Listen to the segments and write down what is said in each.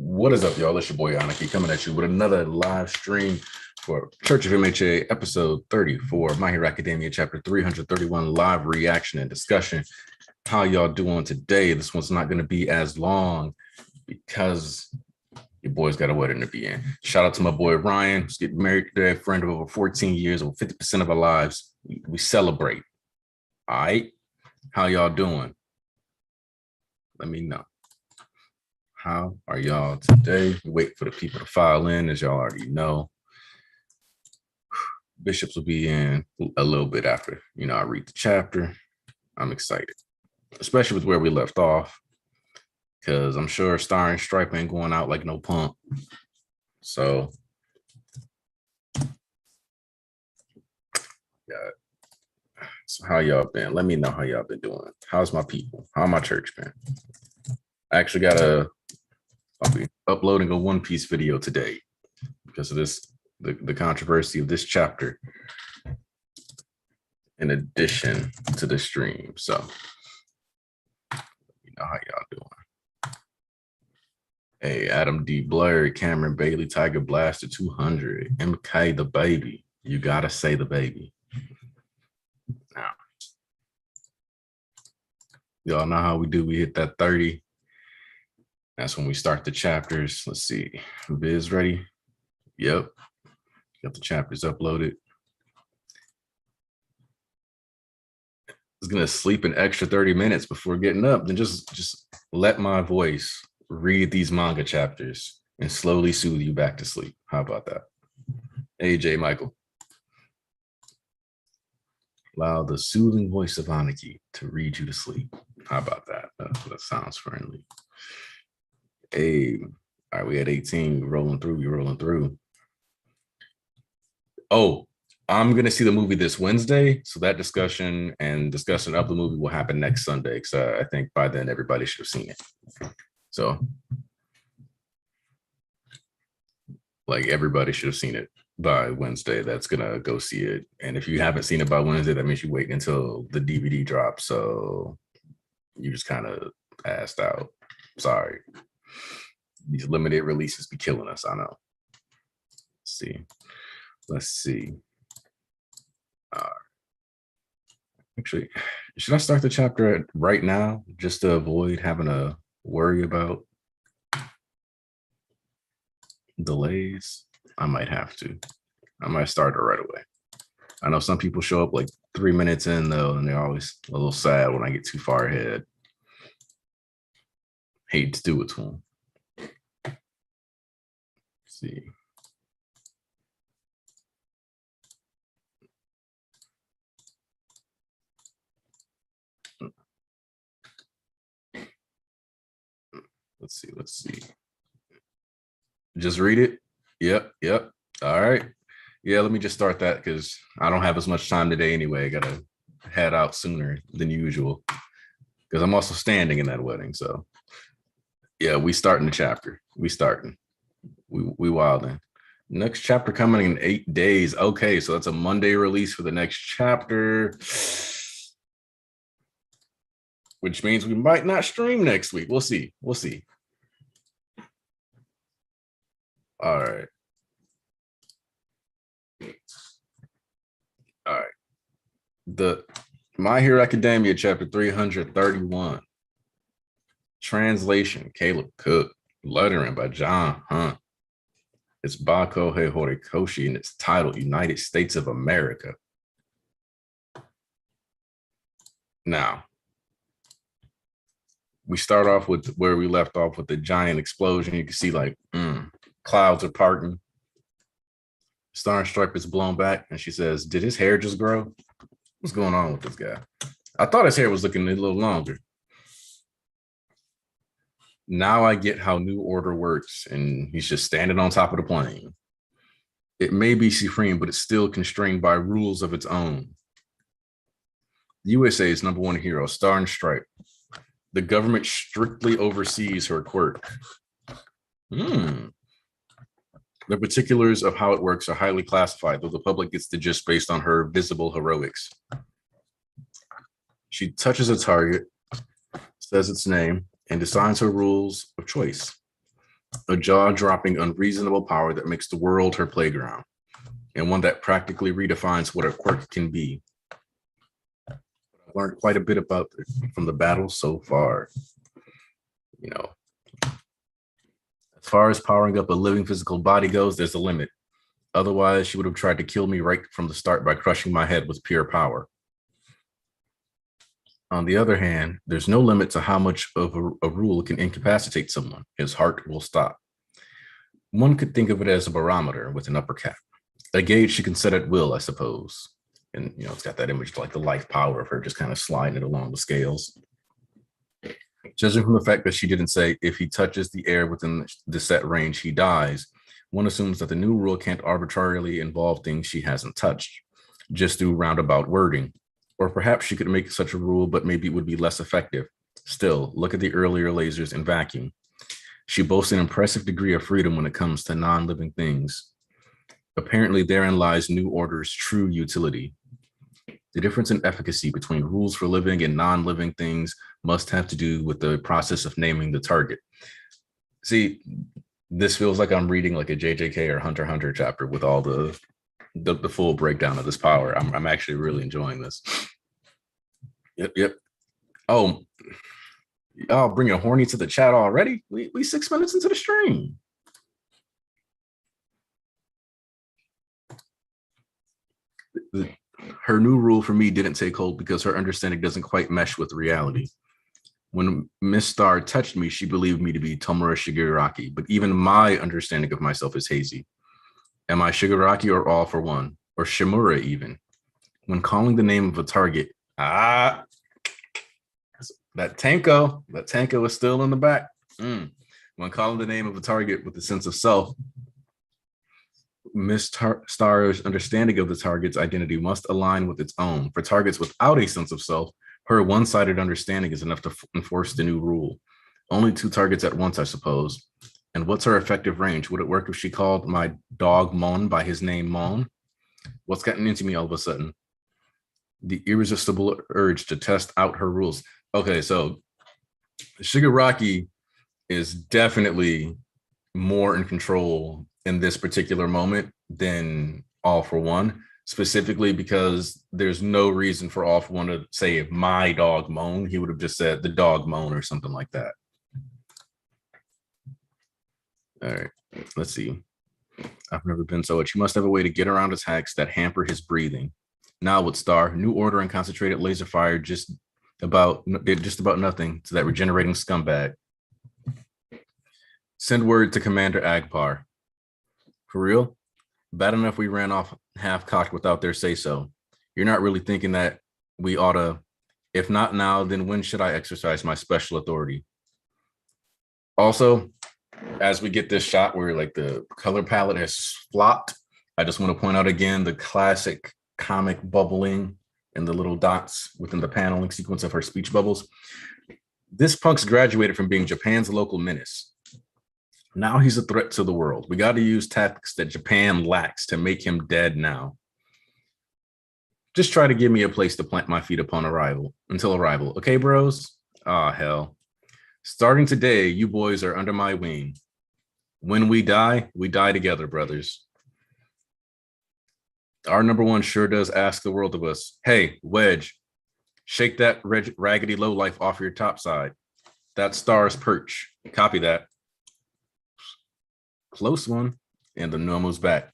What is up, y'all? It's your boy Aniki coming at you with another live stream for Church of MHA episode 34, My Hero Academia chapter 331 live reaction and discussion. How y'all doing today? This one's not going to be as long because your boy's got a wedding to be in. Shout out to my boy Ryan, who's getting married today, a friend of over 14 years, over 50% of our lives. We celebrate. All right? How y'all doing? Let me know. How are y'all today? We wait for the people to file in, as y'all already know. Bishops will be in a little bit after, I read the chapter. I'm excited, especially with where we left off, because I'm sure Star and Stripe ain't going out like no punk. So, yeah. So how y'all been? Let me know how y'all been doing. How's my people? How my church been? I actually I'll be uploading a One Piece video today because of the controversy of this chapter in addition to the stream. So, you know how y'all doing. Hey, Adam D. Blair, Cameron Bailey, Tiger Blaster 200, MK the baby. You gotta say the baby. Now, y'all know how we do. We hit that 30. That's when we start the chapters. Let's see. Viz ready? Yep. Got the chapters uploaded. I was gonna sleep an extra 30 minutes before getting up. Then just let my voice read these manga chapters and slowly soothe you back to sleep. How about that? AJ Michael. Allow the soothing voice of Aniki to read you to sleep. How about that? That sounds friendly. Hey, all right, we had 18. We're rolling through. Oh, I'm going to see the movie this Wednesday. So that discussion of the movie will happen next Sunday. Because I think by then everybody should have seen it. So, like, everybody should have seen it by Wednesday. That's going to go see it. And if you haven't seen it by Wednesday, that means you wait until the DVD drops. So you just kind of passed out. Sorry. These limited releases be killing us. I know. Let's see. Actually, should I start the chapter right now just to avoid having to worry about delays? I might have to. I might start it right away. I know some people show up like 3 minutes in though, and they're always a little sad when I get too far ahead. Hate to do it to them. See. Let's see. Just read it. Yep. All right. Yeah, let me just start that because I don't have as much time today anyway. I gotta head out sooner than usual because I'm also standing in that wedding. So yeah, we starting the chapter. We wilding. Next chapter coming in 8 days. Okay, so that's a Monday release for the next chapter, which means we might not stream next week. We'll see. All right. The My Hero Academia chapter 331. Translation, Caleb Cook. Lettering by John Hunt. It's Bakohe Horikoshi and it's titled United States of America. Now, we start off with where we left off with the giant explosion. You can see like clouds are parting. Star and Stripe is blown back and she says, did his hair just grow? What's going on with this guy? I thought his hair was looking a little longer. Now I get how New Order works, and he's just standing on top of the plane. It may be supreme, but it's still constrained by rules of its own. USA's #1 hero, Star and Stripe. The government strictly oversees her quirk. The particulars of how it works are highly classified, though the public gets the gist based on her visible heroics. She touches a target, says its name, and decides her rules of choice. A jaw-dropping, unreasonable power that makes the world her playground, and one that practically redefines what a quirk can be. I've learned quite a bit about from the battle so far. You know, as far as powering up a living physical body goes, there's a limit. Otherwise, she would have tried to kill me right from the start by crushing my head with pure power. On the other hand, there's no limit to how much of a rule can incapacitate someone. His heart will stop. One could think of it as a barometer with an upper cap, a gauge she can set at will, I suppose. And, it's got that image like the life power of her just kind of sliding it along the scales. Judging from the fact that she didn't say if he touches the air within the set range, he dies, one assumes that the new rule can't arbitrarily involve things she hasn't touched, just through roundabout wording. Or perhaps she could make such a rule, but maybe it would be less effective. Still, look at the earlier lasers in vacuum. She boasts an impressive degree of freedom when it comes to non-living things. Apparently, therein lies New Order's true utility. The difference in efficacy between rules for living and non-living things must have to do with the process of naming the target. See, this feels like I'm reading like a JJK or Hunter x Hunter chapter with all the full breakdown of this power. I'm actually really enjoying this. Yep. Oh, y'all bringing horny to the chat already? We 6 minutes into the stream. Her new rule for me didn't take hold because her understanding doesn't quite mesh with reality. When Miss Star touched me, she believed me to be Tomura Shigaraki, but even my understanding of myself is hazy. Am I Shigaraki or All for One? Or Shimura even? When calling the name of a target, that Tanko is still in the back. When calling the name of a target with a sense of self, Miss Star's understanding of the target's identity must align with its own. For targets without a sense of self, her one-sided understanding is enough to enforce the new rule. Only 2 targets at once, I suppose. And what's her effective range? Would it work if she called my dog Mon by his name Mon? What's gotten into me all of a sudden? The irresistible urge to test out her rules. Okay, so Shigaraki is definitely more in control in this particular moment than All for One, specifically because there's no reason for All for One to say my dog Moan. He would have just said the dog Moan or something like that. All right, let's see. I've never been so much. He must have a way to get around attacks that hamper his breathing. Now with Star, New Order and concentrated laser fire just about nothing to that regenerating scumbag. Send word to Commander Agpar. For real? Bad enough we ran off half-cocked without their say-so. You're not really thinking that we ought to, if not now, then when should I exercise my special authority? Also, as we get this shot where like the color palette has flopped, I just want to point out again the classic comic bubbling and the little dots within the paneling sequence of her speech bubbles. This punk's graduated from being Japan's local menace. Now he's a threat to the world. We got to use tactics that Japan lacks to make him dead now. Just try to give me a place to plant my feet upon until arrival. Okay, bros? Ah, hell. Starting today, you boys are under my wing. When we die together, brothers. Our number one sure does ask the world of us. Hey, Wedge, shake that raggedy lowlife off your top side. That's Star's perch. Copy that. Close one. And the Nomu's back.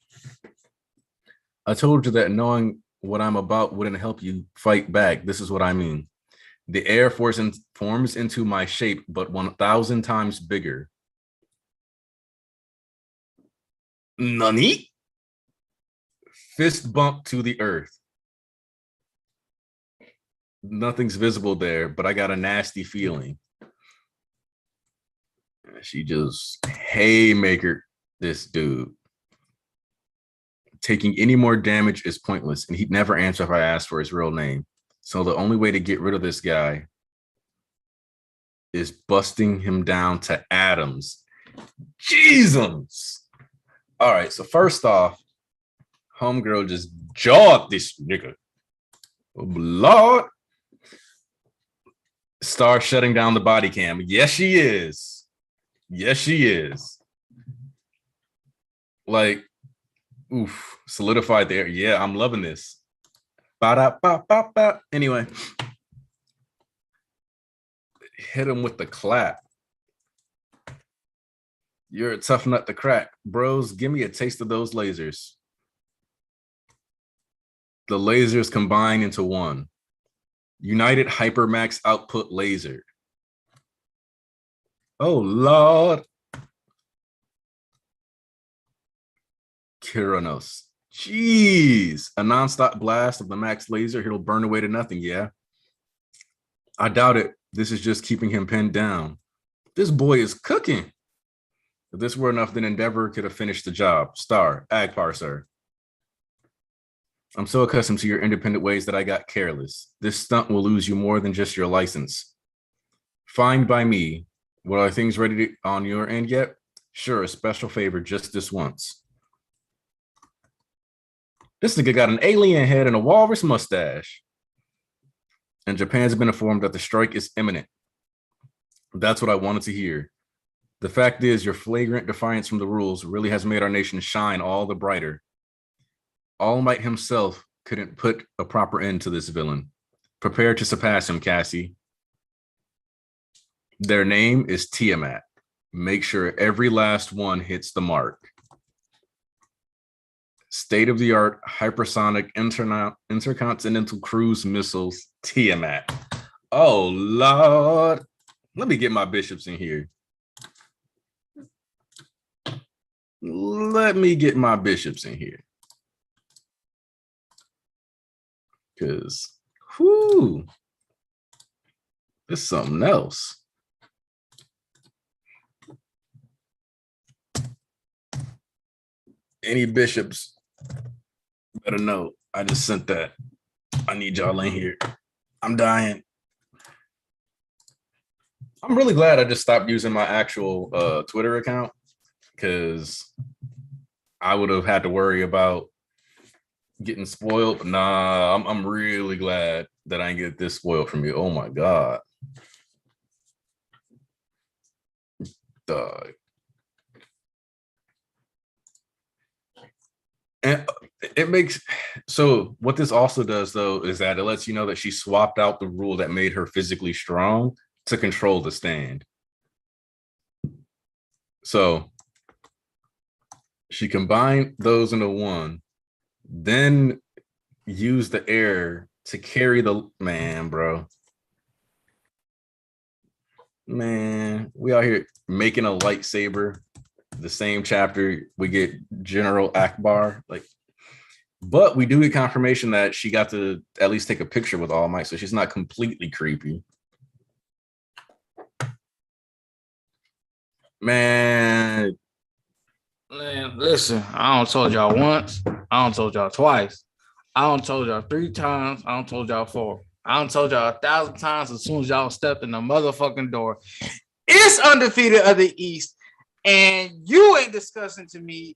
I told you that knowing what I'm about wouldn't help you fight back. This is what I mean. The air force forms into my shape, but 1,000 times bigger. Nani? Fist bump to the earth. Nothing's visible there, but I got a nasty feeling. She just haymaker this dude. Taking any more damage is pointless, and he'd never answer if I asked for his real name. So the only way to get rid of this guy is busting him down to atoms. Jesus! All right, so first off, homegirl just jawed this nigga. Oh, Lord. Star shutting down the body cam. Yes, she is. Yes, she is. Like, oof, solidified there. Yeah, I'm loving this. Ba-da-ba-ba-ba. Anyway, hit him with the clap. You're a tough nut to crack. Bros, give me a taste of those lasers. The lasers combine into one. United Hypermax Output Laser. Oh, Lord. Kyranos. Jeez. A nonstop blast of the max laser. He'll burn away to nothing, yeah? I doubt it. This is just keeping him pinned down. This boy is cooking. If this were enough, then Endeavor could have finished the job. Star, Agpar, sir. I'm so accustomed to your independent ways that I got careless. This stunt will lose you more than just your license. Fine by me. Well, are things ready on your end yet? Sure, a special favor just this once. This nigga got an alien head and a walrus mustache. And Japan's been informed that the strike is imminent. That's what I wanted to hear. The fact is, your flagrant defiance from the rules really has made our nation shine all the brighter. All Might himself couldn't put a proper end to this villain. Prepare to surpass him, Cassie. Their name is Tiamat. Make sure every last one hits the mark. State-of-the-art hypersonic intercontinental cruise missiles, Tiamat. Oh, Lord. Let me get my bishops in here. Let me get my bishops in here. Because, whoo, it's something else. Any bishops, better know. I just sent that. I need y'all in here. I'm dying. I'm really glad I just stopped using my actual Twitter account, because I would have had to worry about getting spoiled. Nah, I'm really glad that I didn't get this spoiled from you. Oh my God. Dog. And it makes, so what this also does though is that it lets you know that she swapped out the rule that made her physically strong to control the stand. So she combined those into one, then used the air to carry the man, bro. Man, we out here making a lightsaber. The same chapter we get General Akbar, like, but we do get confirmation that she got to at least take a picture with All Might, so she's not completely creepy. Man, listen, I don't told y'all once, I don't told y'all twice, I don't told y'all 3 times, I don't told y'all 4, I don't told y'all 1,000 times. As soon as y'all stepped in the motherfucking door, it's undefeated of the East. And you ain't discussing to me,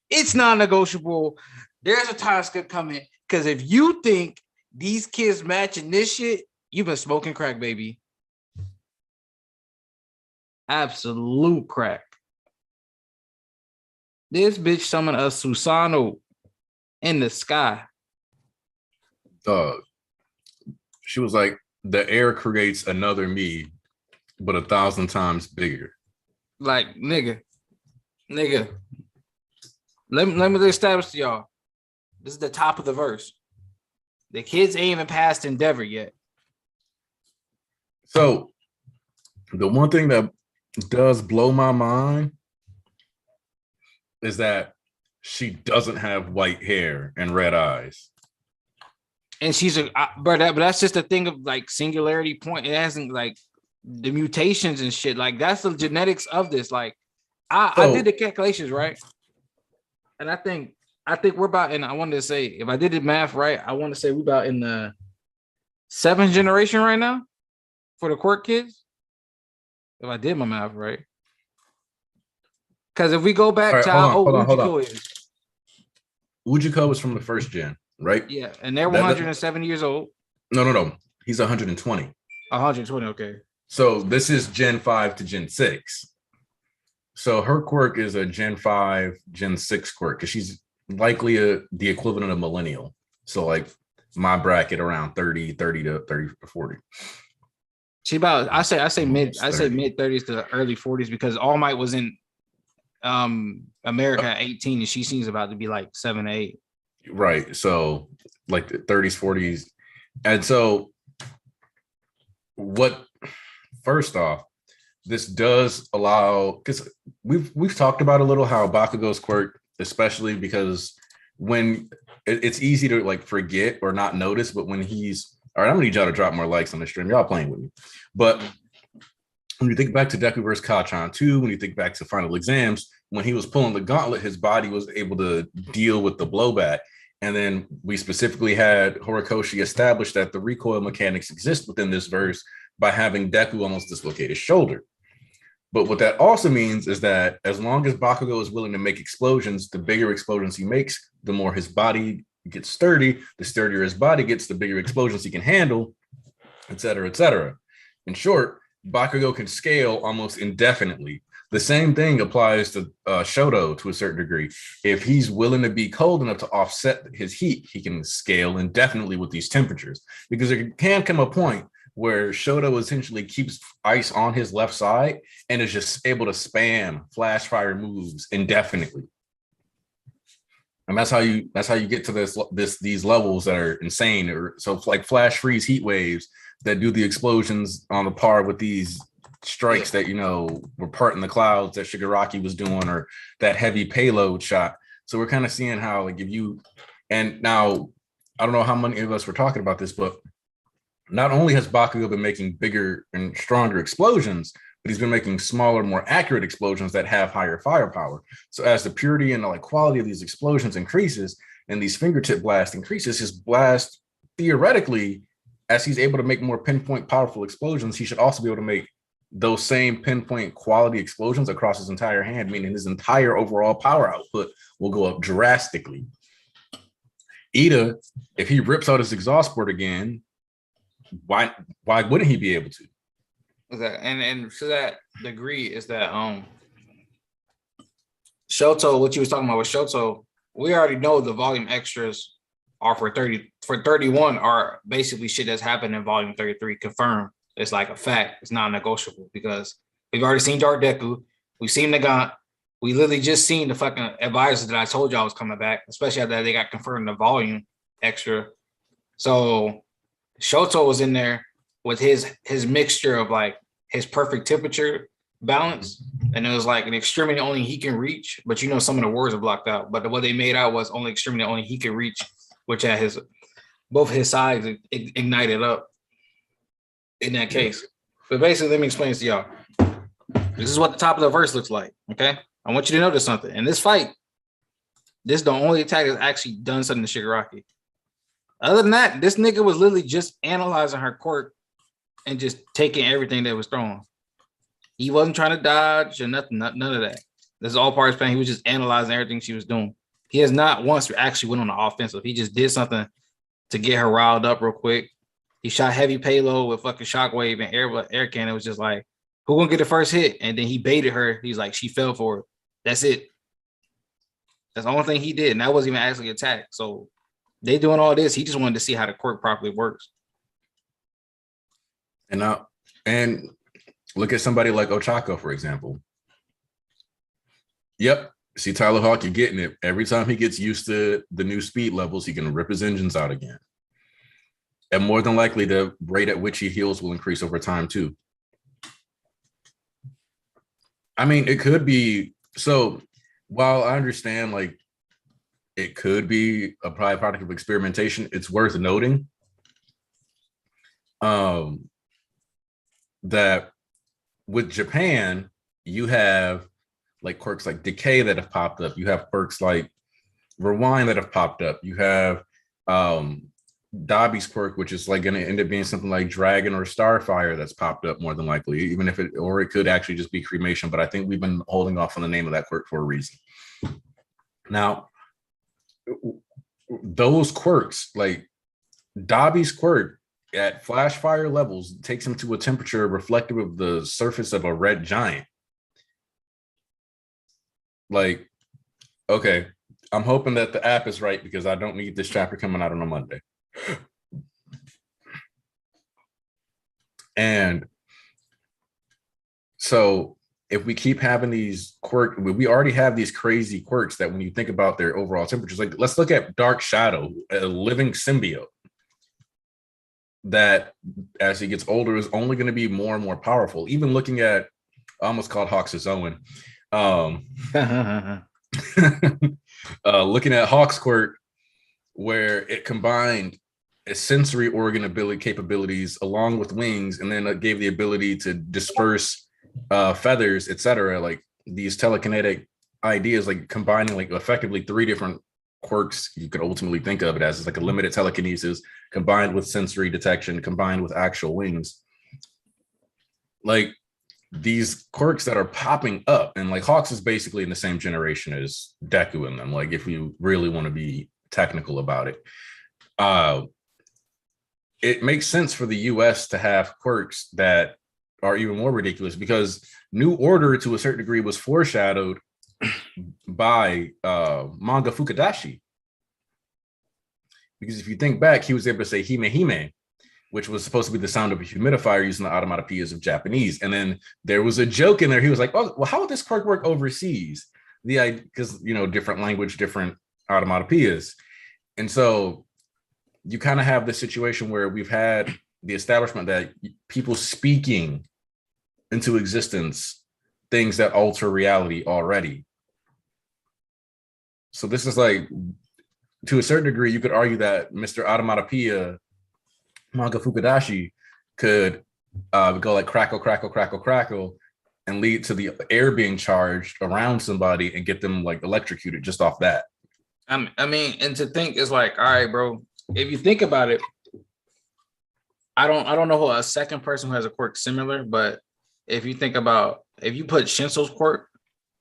it's non-negotiable. There's a time skip coming. Because if you think these kids matching this shit, you've been smoking crack, baby. Absolute crack. This bitch summoned a Susano in the sky. She was like, the air creates another me, but 1,000 times bigger. Like, nigga. Let me establish to y'all. This is the top of the verse. The kids ain't even passed Endeavor yet. So, the one thing that does blow my mind is that she doesn't have white hair and red eyes. And she's but that's just a thing of like singularity point. It hasn't like the mutations and shit. Like that's the genetics of this. Like I did the calculations, right? And I think we're about in, I wanted to say, if I did the math right, I want to say we're about in the 7th generation right now for the Quirk kids. If I did my math right. Because if we go back to how old Ujiko is. Ujiko was from the 1st gen, right? Yeah, and they're 107 years old. No. He's 120. 120, okay. So this is Gen 5 to Gen 6. So her quirk is a Gen 5, Gen 6 quirk because she's likely the equivalent of millennial. So like my bracket around 30 to 30 to 40. She about I say 30. mid 30s to early 40s because All Might was in America at 18 and she seems about to be like 7 to 8. Right. So like the 30s, 40s. And so what first off, this does allow because we've talked about a little how Bakugo's quirk, especially because when it's easy to like forget or not notice, but when he's all right, I'm gonna need y'all to drop more likes on the stream. Y'all playing with me. But when you think back to Deku versus Kachan 2, when you think back to final exams, when he was pulling the gauntlet, his body was able to deal with the blowback. And then we specifically had Horikoshi establish that the recoil mechanics exist within this verse by having Deku almost dislocate his shoulder. But what that also means is that as long as Bakugo is willing to make explosions, the bigger explosions he makes, the more his body gets sturdy. The sturdier his body gets, the bigger explosions he can handle, et cetera, et cetera. In short, Bakugo can scale almost indefinitely. The same thing applies to Shoto to a certain degree. If he's willing to be cold enough to offset his heat, he can scale indefinitely with these temperatures. Because there can come a point where Shoto essentially keeps ice on his left side and is just able to spam flash fire moves indefinitely. And that's how you get to these levels that are insane. Or so like flash freeze heat waves that do the explosions on the par with these strikes that were parting the clouds that Shigaraki was doing, or that heavy payload shot. So we're kind of seeing how like if you and now I don't know how many of us were talking about this, but not only has Bakugo been making bigger and stronger explosions, but he's been making smaller, more accurate explosions that have higher firepower. So as the purity and the like quality of these explosions increases and these fingertip blast increases, his blast theoretically, as he's able to make more pinpoint powerful explosions, he should also be able to make those same pinpoint quality explosions across his entire hand, meaning his entire overall power output will go up drastically. Ida, if he rips out his exhaust port again, why wouldn't he be able to? And to that degree is that Shoto, what you was talking about with Shoto, we already know the volume extras are for 31 are basically shit that's happened in volume 33 confirmed. It's like a fact. It's non-negotiable because we've already seen Dark Deku. We've seen Nagant. We literally just seen the fucking advisors that I told y'all was coming back, especially after they got confirmed the volume extra. So Shoto was in there with his mixture of like his perfect temperature balance. And it was like an extremity only he can reach, but some of the words are blocked out. But what they made out was only extremity only he can reach, which had both his sides ignited up in that case. But basically, let me explain this to y'all. This is what the top of the verse looks like. Okay. I want you to notice something. In this fight, this is the only attack that's actually done something to Shigaraki. Other than that, this nigga was literally just analyzing her quirk and just taking everything that was thrown. He wasn't trying to dodge or nothing, none of that. This is all part of his plan. He was just analyzing everything she was doing. He has not once actually went on the offensive. He just did something to get her riled up real quick. He shot heavy payload with fucking shockwave and air cannon. It was just like, who gonna get the first hit? And then he baited her. He's like, she fell for it. That's it. That's the only thing he did. And that wasn't even actually an attack. So they doing all this. He just wanted to see how the quirk properly works. And look at somebody like Ochako, for example. Yep. See Tyler Hawk, you're getting it. Every time he gets used to the new speed levels, he can rip his engines out again. And more than likely, the rate at which he heals will increase over time, too. I mean, it could be. So while I understand, like, it could be a byproduct of experimentation, it's worth noting that with Japan, you have like quirks like Decay that have popped up. You have quirks like Rewind that have popped up. You have Dobby's quirk, which is like going to end up being something like Dragon or Starfire that's popped up more than likely, even if it could actually just be Cremation. But I think we've been holding off on the name of that quirk for a reason. Now, those quirks, like Dobby's quirk at flash fire levels, takes him to a temperature reflective of the surface of a red giant. like, okay, I'm hoping that the app is right because I don't need this chapter coming out on a Monday. And so if we keep having these quirks, we already have these crazy quirks that when you think about their overall temperatures, like let's look at Dark Shadow, a living symbiote that as he gets older is only going to be more and more powerful. Even looking at, I almost called Hawksazoan. Looking at Hawk's quirk, where it combined a sensory organ ability capabilities along with wings, and then it gave the ability to disperse feathers, etc. Like these telekinetic ideas, like combining like effectively three different quirks you could ultimately think of it as. It's like a limited telekinesis combined with sensory detection, combined with actual wings. Like these quirks that are popping up, and like Hawks is basically in the same generation as Deku in them. Like if you really want to be technical about it, it makes sense for the US to have quirks that are even more ridiculous, because New Order to a certain degree was foreshadowed by manga Fukudashi. Because if you think back, he was able to say Hime Hime, which was supposed to be the sound of a humidifier using the automatopoeias of Japanese. And then there was a joke in there. He was like, oh, well, how would this quirk work overseas? Because, you know, different language, different automatopoeias. And so you kind of have this situation where we've had the establishment that people speaking into existence things that alter reality already. So this is like, to a certain degree, you could argue that Mr. Automatopoeia manga Fukudashi could go like crackle, crackle, crackle, crackle, and lead to the air being charged around somebody and get them like electrocuted just off that. I mean, and to think is like, all right, bro. If you think about it, I don't know who a second person who has a quirk similar, but if you think about, if you put Shinso's quirk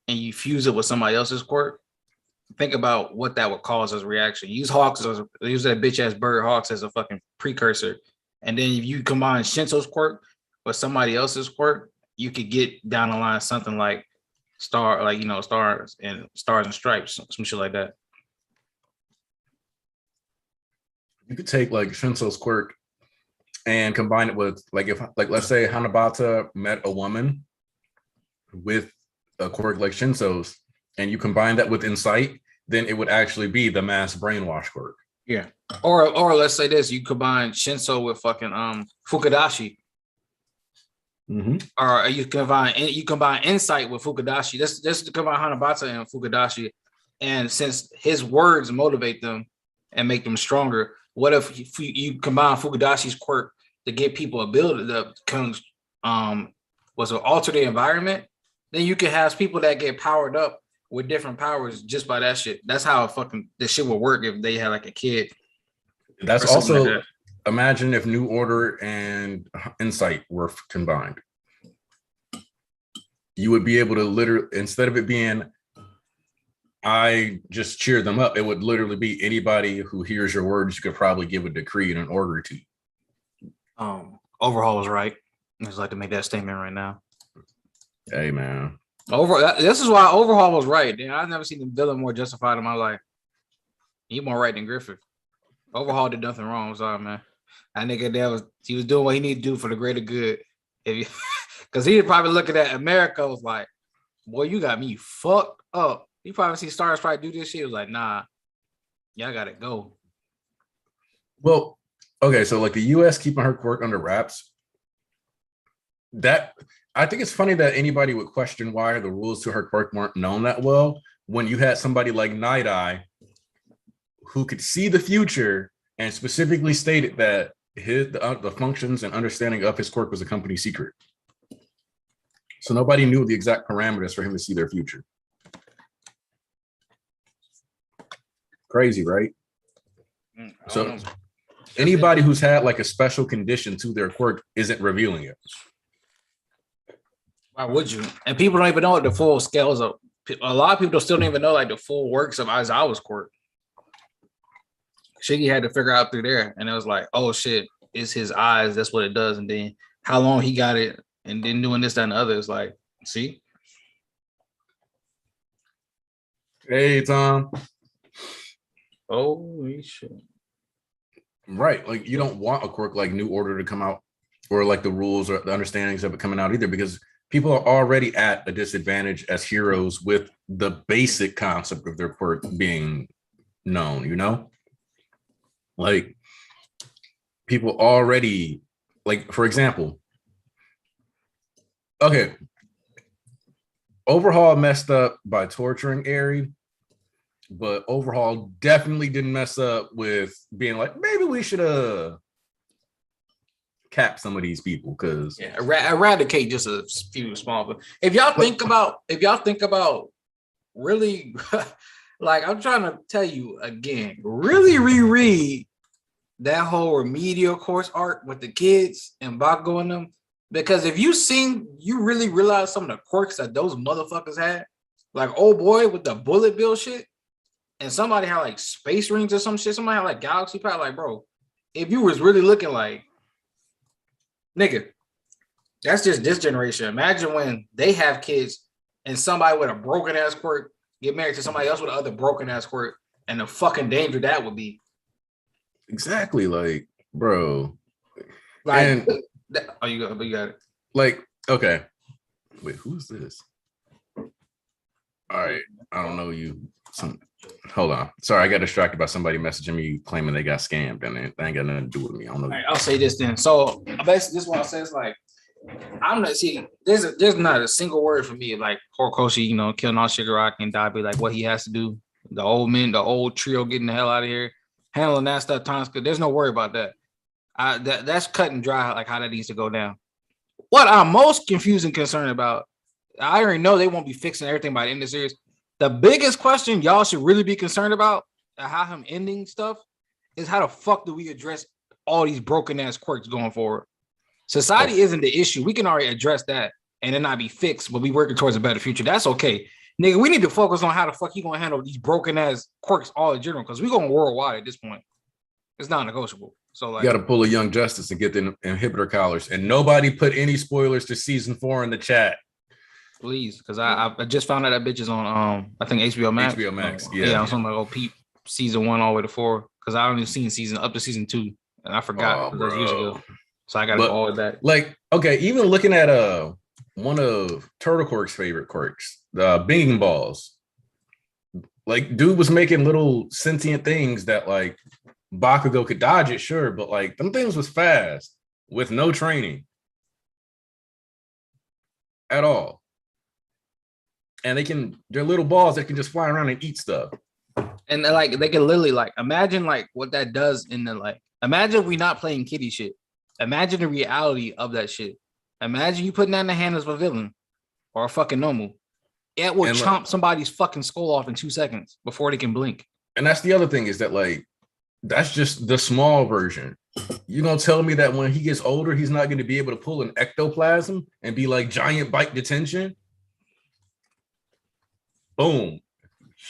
and you fuse it with somebody else's quirk, think about what that would cause as a reaction. Use Hawks as use that bitch ass bird Hawks as a fucking precursor, and then if you combine Shinso's quirk with somebody else's quirk, you could get down the line something like stars and stripes, some shit like that. You could take like Shinso's quirk and combine it with like, if like let's say Hanabata met a woman with a quirk like Shinso's, and you combine that with insight, then it would actually be the mass brainwash quirk. Yeah. Or let's say this, you combine Shinso with fucking Fukudashi. Mm-hmm. Or you combine insight with Fukudashi. Just to combine Hanabata and Fukudashi. And since his words motivate them and make them stronger, what if you combine Fukudashi's quirk to get people ability to alter the environment? Then you can have people that get powered up with different powers just by that shit. That's how this shit would work if they had like a kid. That's also like that. Imagine if New Order and Insight were combined. You would be able to literally, instead of it being I just cheer them up, it would literally be anybody who hears your words, you could probably give a decree and an order to. Overhaul was right. I just like to make that statement right now. Hey man. This is why Overhaul was right. I've never seen the villain more justified in my life. He more right than Griffith. Overhaul did nothing wrong. I'm sorry, man. That nigga he was doing what he needed to do for the greater good. Because he'd probably looking at America was like, boy, you got me fucked up. You probably see Star Strike do this shit. He was like, nah, y'all gotta go. Well, okay, so like the US keeping her quirk under wraps. That I think it's funny that anybody would question why the rules to her quirk weren't known that well when you had somebody like Night Eye who could see the future and specifically stated that the functions and understanding of his quirk was a company secret. So nobody knew the exact parameters for him to see their future. Crazy, right? So anybody who's had like a special condition to their quirk isn't revealing it. Why would you? And people don't even know what the full scales of. A lot of people still don't even know like the full works of Aizawa's quirk. Shiggy had to figure out through there, and it was like, oh shit, it's his eyes. That's what it does. And then how long he got it, and then doing this, that, and the other. It's like, see. Hey, Tom. Holy shit. Right. Like you don't want a quirk like New Order to come out or like the rules or the understandings of it coming out either because people are already at a disadvantage as heroes with the basic concept of their quirk being known, you know? Like people already, like, for example, okay, Overhaul messed up by torturing Aerie, but Overhaul definitely didn't mess up with being like, maybe we should cap some of these people because Eradicate just a few small. But if y'all think about really, like I'm trying to tell you again, really reread that whole remedial course arc with the kids and Bakugo and them. Because if you really realize some of the quirks that those motherfuckers had, like old boy with the bullet bill shit, and somebody had like space rings or some shit, somebody had like galaxy power, like bro, if you was really looking like, nigga, that's just this generation. Imagine when they have kids and somebody with a broken ass quirk get married to somebody else with another broken ass quirk, and the fucking danger that would be. Exactly, like, bro. Like, and you got it. Like, okay, wait, who's this? All right, I don't know you. Hold on, sorry, I got distracted by somebody messaging me claiming they got scammed, and it ain't got nothing to do with me. I don't know. Right, I'll say this then. So basically, this is what I say. It's like I'm not see. There's not a single word for me like Horikoshi, killing all Shigaraki and Dabi, like what he has to do. The old trio getting the hell out of here, handling that stuff. Tonska, there's no worry about that. That's cut and dry, like how that needs to go down. What I'm most confused and concerned about, I already know they won't be fixing everything by the end of the series. The biggest question y'all should really be concerned about, how him ending stuff, is how the fuck do we address all these broken ass quirks going forward? Society isn't the issue. We can already address that and it not be fixed, but we working towards a better future. That's okay. Nigga, we need to focus on how the fuck you gonna handle these broken ass quirks all in general, because we going worldwide at this point. It's not negotiable. So like, you got to pull a Young Justice and get the inhibitor collars, and nobody put any spoilers to season 4 in the chat, please, because I just found out that bitch is on I think HBO Max. HBO Max, yeah. I'm talking about Pete season 1 all the way to 4, because I only seen season up to season 2, and I forgot those years ago. So I got to go all the way back. Like, okay, even looking at one of Turtle Quirk's favorite quirks, the Binging Balls. Like, dude was making little sentient things that like Bakugo could dodge it, sure, but like them things was fast with no training at all. And they're little balls that can just fly around and eat stuff. And like they can literally like imagine like what that does in the like. Imagine we not playing kiddie shit. Imagine the reality of that shit. Imagine you putting that in the hands of a villain or a fucking normal. It will chomp somebody's fucking skull off in 2 seconds before they can blink. And that's the other thing, is that like that's just the small version. You're gonna tell me that when he gets older, he's not gonna be able to pull an ectoplasm and be like giant bite detention? Boom.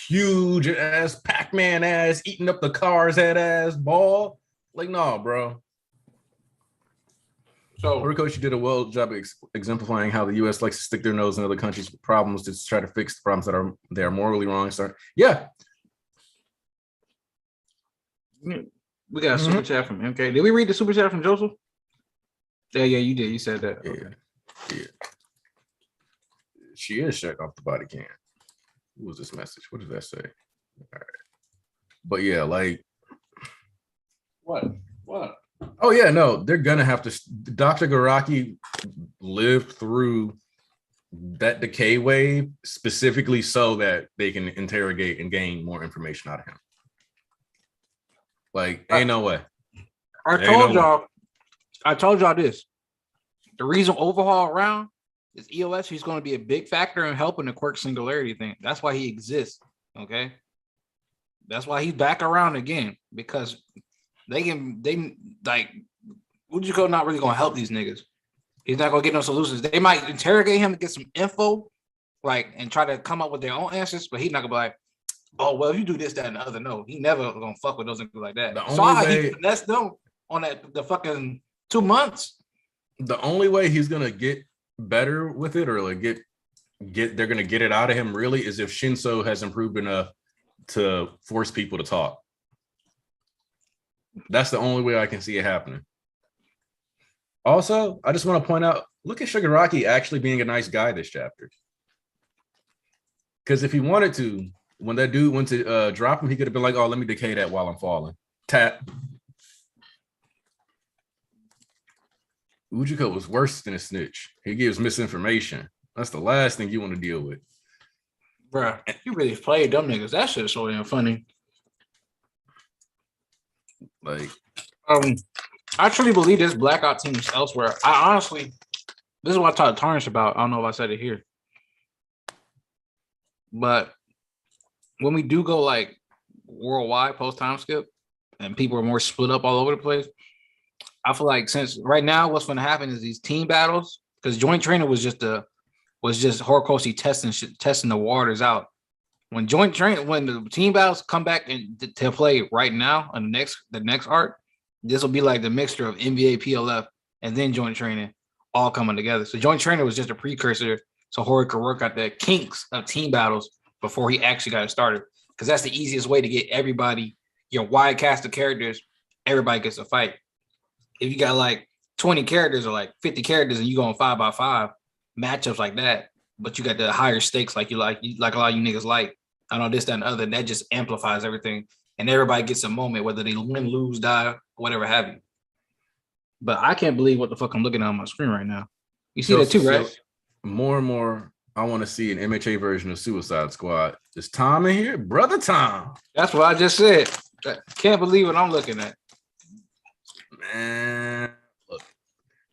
Huge ass Pac-Man ass eating up the car's head ass ball. Like, no, bro. So Horikoshi did a well job exemplifying how the U.S. likes to stick their nose in other countries' problems to try to fix the problems that they are morally wrong. So, yeah. We got a super chat from MK. Did we read the super chat from Joseph? Yeah, you did. You said that. Yeah. Okay. Yeah. She is shut off the body cam. What was this message? What did that say? All right. But yeah, like what? Oh yeah, no, they're gonna have to. Dr. Garaki lived through that decay wave specifically so that they can interrogate and gain more information out of him. Like, ain't no way. I told y'all this. The reason Overhaul around is EOS. He's going to be a big factor in helping the quirk singularity thing. That's why he exists. Okay, that's why he's back around again, because they like Ujiko not really going to help these niggas. He's not going to get no solutions. They might interrogate him to get some info, like, and try to come up with their own answers, but he's not going to be like, oh, well, if you do this, that, and the other. No, he never going to fuck with those niggas like that. He finessed them on the fucking 2 months. The only way he's going to get better with it, or like get they're gonna get it out of him really is if Shinso has improved enough to force people to talk. That's the only way I can see it happening. Also, I just want to point out, look at Shigaraki actually being a nice guy this chapter. Because if he wanted to, when that dude went to drop him, he could have been like, oh, let me decay that while I'm falling. Tap. Ujiko was worse than a snitch. He gives misinformation. That's the last thing you want to deal with. Bruh, you really played them niggas. That shit is so damn funny. Like, I truly believe there's blackout teams elsewhere. I honestly, this is what I talked to Tarnish about. I don't know if I said it here. But when we do go like worldwide post time skip and people are more split up all over the place, I feel like since right now what's going to happen is these team battles, because joint trainer was just Horikoshi testing the waters out. When the team battles come back to play right now on the next arc, this will be like the mixture of NBA, PLF, and then joint training all coming together. So joint trainer was just a precursor so Hori could work out the kinks of team battles before he actually got it started. Because that's the easiest way to get everybody, your wide cast of characters, everybody gets a fight. If you got like 20 characters or like 50 characters and you go on 5x5 matchups like that, but you got the higher stakes like a lot of you niggas like, I know this, that, and other, that just amplifies everything. And everybody gets a moment, whether they win, lose, die, whatever have you. But I can't believe what the fuck I'm looking at on my screen right now. You see that too, right? More and more, I want to see an MHA version of Suicide Squad. Is Tom in here? Brother Tom. That's what I just said. Can't believe what I'm looking at. Man, look.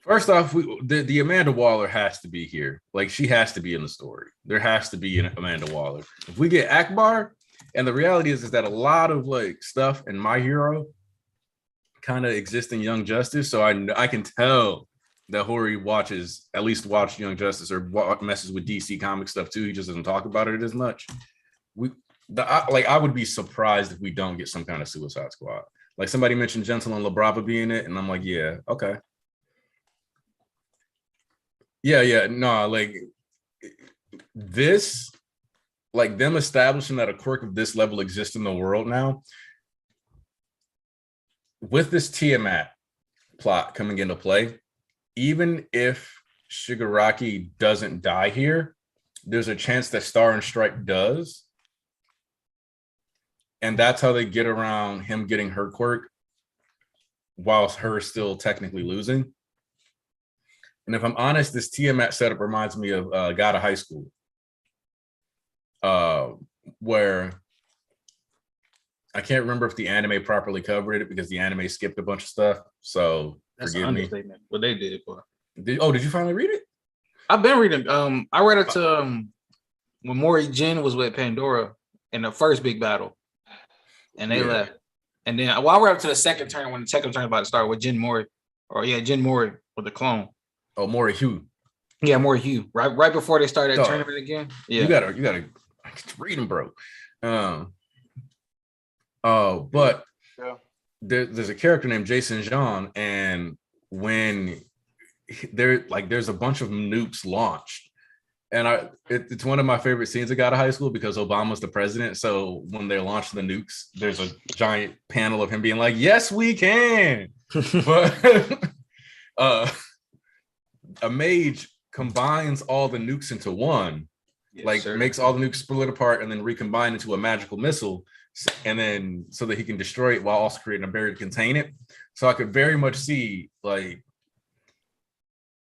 First off, the Amanda Waller has to be here. Like, she has to be in the story. There has to be an Amanda Waller. If we get Akbar, and the reality is that a lot of like stuff in My Hero kind of exists in Young Justice, so I can tell that Hori at least watched Young Justice or messes with DC comic stuff too. He just doesn't talk about it as much. I would be surprised if we don't get some kind of Suicide Squad. Like somebody mentioned Gentle and LaBrava being it, and I'm like, yeah, okay. Yeah, no, like this, like them establishing that a quirk of this level exists in the world now, with this Tiamat plot coming into play, even if Shigaraki doesn't die here, there's a chance that Star and Stripe does. And that's how they get around him getting her quirk whilst her still technically losing. And if I'm honest, this Tiamat setup reminds me of God of High School, where I can't remember if the anime properly covered it because the anime skipped a bunch of stuff. So that's forgive an me. understatement. What they did, boy. Did you finally read it? I've been reading. I read it to when Mori Jin was with Pandora in the first big battle, and they left. And then I read up to the second turn when the second turn about to start with Jin Mori, Jin Mori with the clone. Oh, Mori Hugh. Yeah, Mori Hugh. Right before they started that tournament again. Yeah, you gotta read them, bro. But there's a character named Jason Jean, and when there's a bunch of nukes launched, and it's one of my favorite scenes of God of High School because Obama's the president. So when they launch the nukes, there's a giant panel of him being like, "Yes, we can." But a mage combines all the nukes into one, makes all the nukes split apart and then recombine into a magical missile, and then so that he can destroy it while also creating a barrier to contain it. So I could very much see like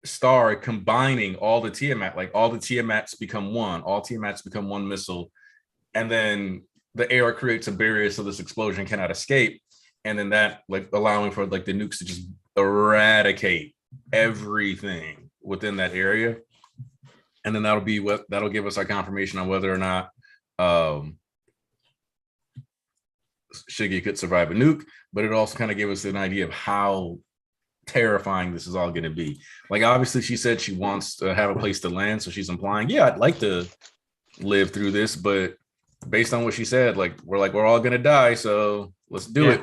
Star combining all the Tiamat, like all the Tiamats become one missile, and then the air creates a barrier so this explosion cannot escape, and then that like allowing for like the nukes to just eradicate everything within that area, and then that'll give us our confirmation on whether or not Shiggy could survive a nuke, but it also kind of gave us an idea of how terrifying this is all going to be. Like obviously she said she wants to have a place to land, so she's implying, yeah, I'd like to live through this, but based on what she said, we're all gonna die, so let's do it.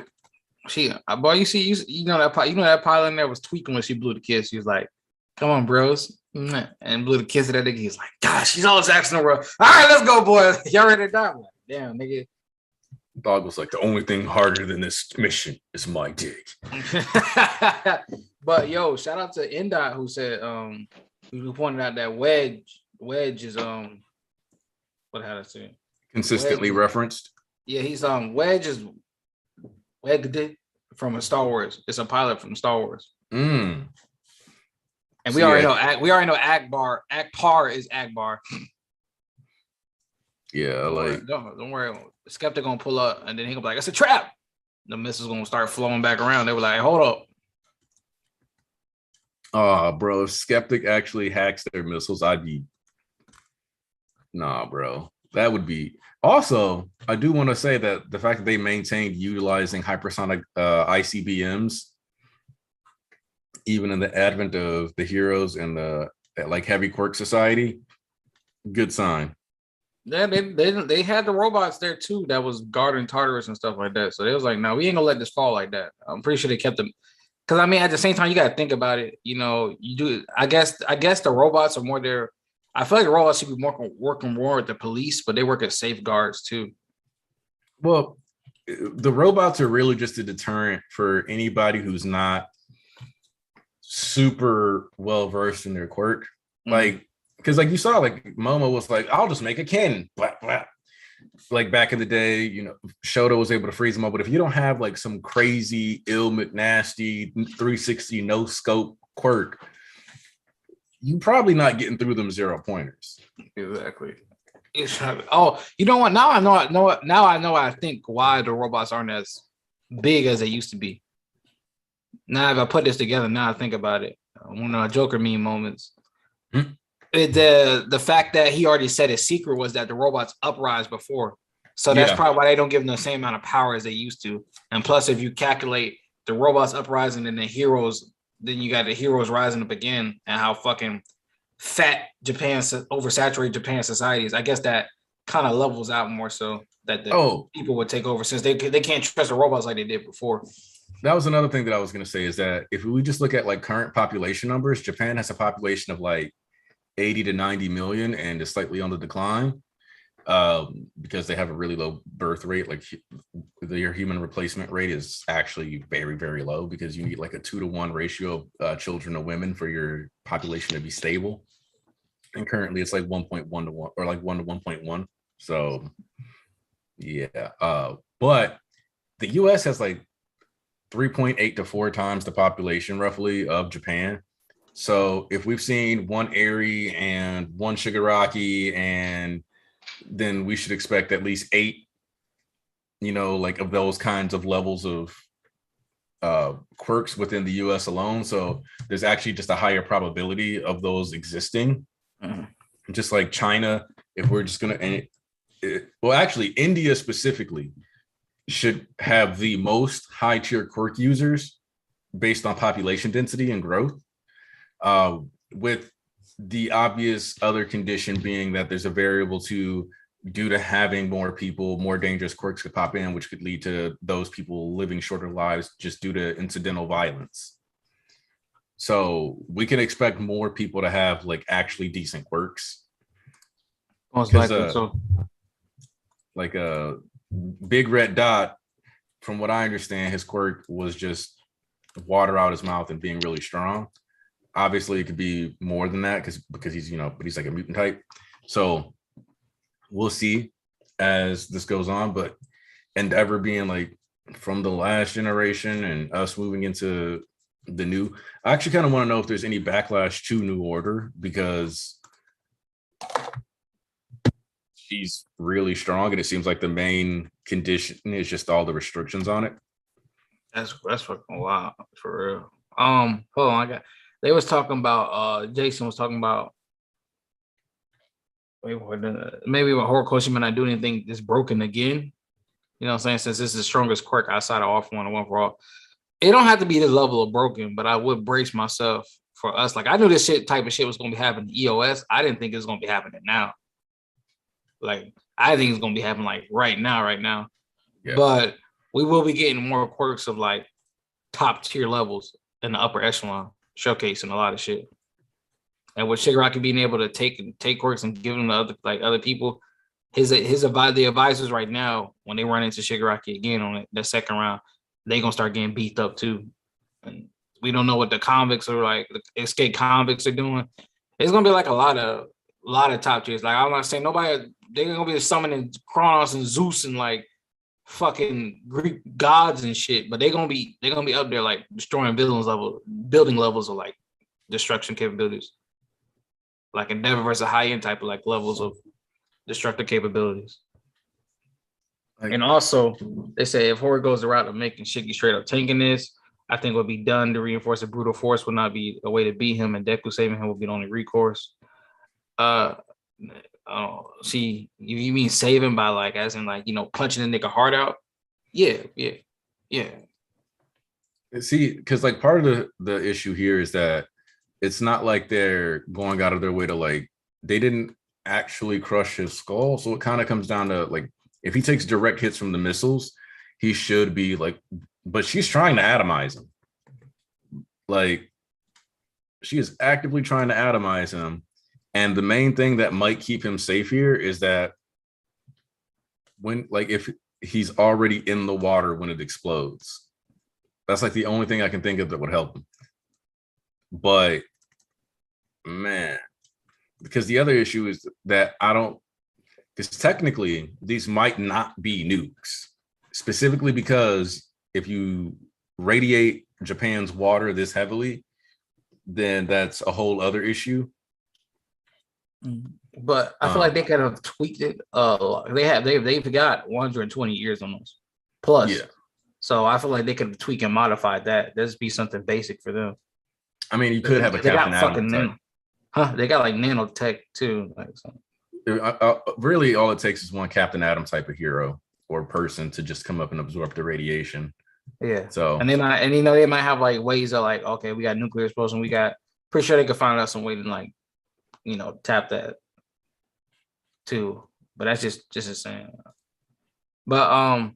Boy, you know that pilot in there was tweaking when she blew the kiss. She was like, come on, bros, And blew the kiss at that nigga. He's like, gosh, she's always asking the world. All right, let's go, boy. Y'all ready to die? I'm like, damn, nigga. Dog was like, the only thing harder than this mission is my dick. But yo, shout out to Endot who said, who pointed out that Wedge is what had I say? Consistently referenced. Yeah, he's Wedge is Wedge from Star Wars. It's a pilot from Star Wars. And we already know Akbar is Akbar. Yeah, don't worry. The skeptic gonna pull up and then he gonna be like, it's a trap. The missiles gonna start flowing back around. They were like, hold up. Oh, bro, if skeptic actually hacks their missiles, I'd be bro. That would be also, I do want to say that the fact that they maintained utilizing hypersonic ICBMs, even in the advent of the heroes and the like heavy quirk society, good sign. Yeah, they had the robots there too that was guarding Tartarus and stuff like that. So they was like, no, we ain't gonna let this fall like that. I'm pretty sure they kept them. Because I mean, at the same time, you gotta think about it. You know, you do. I guess the robots are more there. I feel like the robots should be working more with the police, but they work as safeguards too. Well, the robots are really just a deterrent for anybody who's not super well versed in their quirk. Like, because like you saw, like Momo was like, I'll just make a cannon. Blah, blah. Like back in the day, you know, Shoto was able to freeze them up. But if you don't have like some crazy, ill, McNasty 360 no scope quirk, you probably not getting through them 0-pointers. Exactly. Oh, you know what? Now I know. I think why the robots aren't as big as they used to be. Now, if I put this together, now I think about it. One of our Joker meme moments. The fact that he already said his secret was that the robots uprise before. So that's probably why they don't give them the same amount of power as they used to. And plus, if you calculate the robots uprising and the heroes, then you got the heroes rising up again, and how fucking fat oversaturated Japan society is. I guess that kind of levels out more so that the people would take over since they can't trust the robots like they did before. That was another thing that I was going to say is that if we just look at like current population numbers, Japan has a population of like 80 to 90 million and is slightly on the decline because they have a really low birth rate. Like their human replacement rate is actually very, very low because you need like a 2-to-1 ratio of children to women for your population to be stable. And currently it's like 1.1 to 1 or like 1 to 1.1. So yeah. But the US has like 3.8 to 4 times the population roughly of Japan. So if we've seen one Eri and one Shigaraki, and then we should expect at least 8, you know, like of those kinds of levels of quirks within the US alone. So there's actually just a higher probability of those existing. Just like China, if we're just going to, well, actually India specifically should have the most high tier quirk users based on population density and growth. With the obvious other condition being that there's a variable due to having more people, more dangerous quirks could pop in, which could lead to those people living shorter lives just due to incidental violence. So we can expect more people to have like actually decent quirks. Most likely so. Like a Big Red Dot, from what I understand, his quirk was just water out his mouth and being really strong. Obviously, it could be more than that because he's, you know, but he's like a mutant type. So we'll see as this goes on. But Endeavor being like from the last generation and us moving into the new, I actually kind of want to know if there's any backlash to New Order because she's really strong and it seems like the main condition is just all the restrictions on it. That's fucking wild for real. Hold on, they was talking about Jason was talking about maybe with Horikoshi might not do anything that's broken again. You know what I'm saying? Since this is the strongest quirk outside of Off One and One for All. It don't have to be this level of broken, but I would brace myself for us. Like I knew this type of shit was gonna be happening in EOS. I didn't think it was gonna be happening now. Like I think it's gonna be happening like right now. Yeah. But we will be getting more quirks of like top tier levels in the upper echelon, showcasing a lot of shit. And with Shigaraki being able to take quirks and give them to other people, the advisors right now, when they run into Shigaraki again on the second round, they gonna start getting beat up too. And we don't know what the convicts are like. The escape convicts are doing. It's gonna be like a lot of top tiers. Like I'm not saying nobody. They're gonna be summoning Kronos and Zeus and like fucking Greek gods and shit. But they're gonna be up there like destroying building levels of like destruction capabilities. Like Endeavor versus high end type of like levels of destructive capabilities. Like, and also, they say if Horde goes the route of making Shiggy straight up tanking this, I think what will be done to reinforce a brutal force will not be a way to beat him, and Deku saving him will be the only recourse. See, you mean saving by like, as in like, punching the nigga heart out? Yeah. See, because like part of the issue here is that it's not like they're going out of their way to like, they didn't actually crush his skull. So it kind of comes down to like, if he takes direct hits from the missiles, he should be like, but she's trying to atomize him. Like, she is actively trying to atomize him. And the main thing that might keep him safe here is that if he's already in the water when it explodes, that's like the only thing I can think of that would help him. But man, because the other issue is that because technically these might not be nukes, specifically because if you radiate Japan's water this heavily, then that's a whole other issue. But I feel like they could have tweaked it. They've got 120 years almost plus. Yeah. So I feel like they could tweak and modify that. There's be something basic for them. I mean, you could have a Captain Atom. They got like nanotech too. Like really, all it takes is one Captain Atom type of hero or person to just come up and absorb the radiation. Yeah. So and they might have like ways of like, okay, we got nuclear explosion. Pretty sure they could find out some way to like, tap that too. But that's just insane. But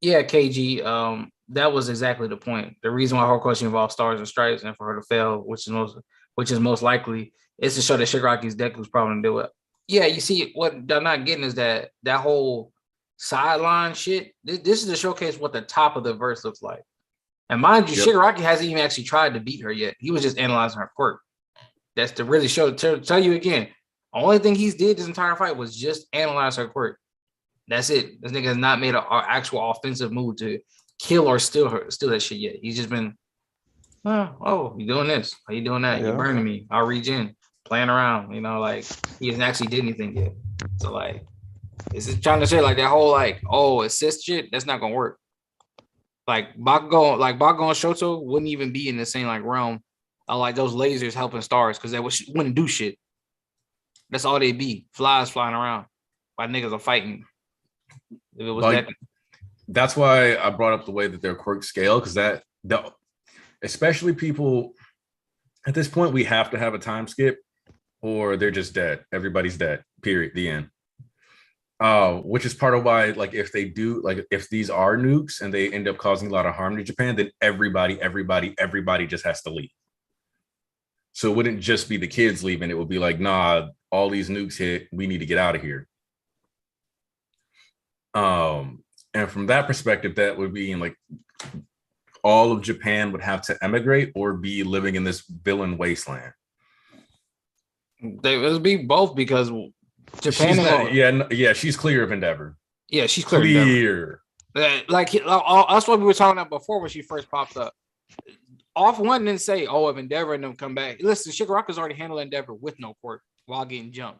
yeah, KG, that was exactly the point. The reason why her question involves stars and stripes and for her to fail, which is most likely, is to show that Shigaraki's deck was probably gonna do it. Yeah, you see, what they're not getting is that whole sideline shit. This is to showcase what the top of the verse looks like. And mind you, Shigaraki hasn't even actually tried to beat her yet. He was just analyzing her quirk. That's to really tell you again. Only thing he's did this entire fight was just analyze her quirk. That's it. This nigga has not made an actual offensive move to kill or steal that shit yet. He's just been, you doing this? Are you doing that? Yeah. You're burning me. I'll regen, playing around. Like he hasn't actually did anything yet. So like, it's just trying to say like that whole like, assist shit. That's not gonna work. Like Bakugo and Shoto wouldn't even be in the same like realm of like those lasers helping stars because they wouldn't do shit. That's all they'd be, flies flying around while niggas are fighting. If it was like, that's why I brought up the way that their quirk scale, because especially people at this point, we have to have a time skip or they're just dead. Everybody's dead, period, the end. Which is part of why, like, if they do, like, if these are nukes and they end up causing a lot of harm to Japan, then everybody just has to leave. So it wouldn't just be the kids leaving. It would be like, nah, all these nukes hit. We need to get out of here. And from that perspective, that would be like all of Japan would have to emigrate or be living in this villain wasteland. They would be both because Japan. She's clear of Endeavor. Yeah, she's clear. Like that's what we were talking about before when she first popped up. Off one didn't say, if Endeavor and them come back. Listen, Shigaraka's already handled Endeavor with no quirk while getting jumped.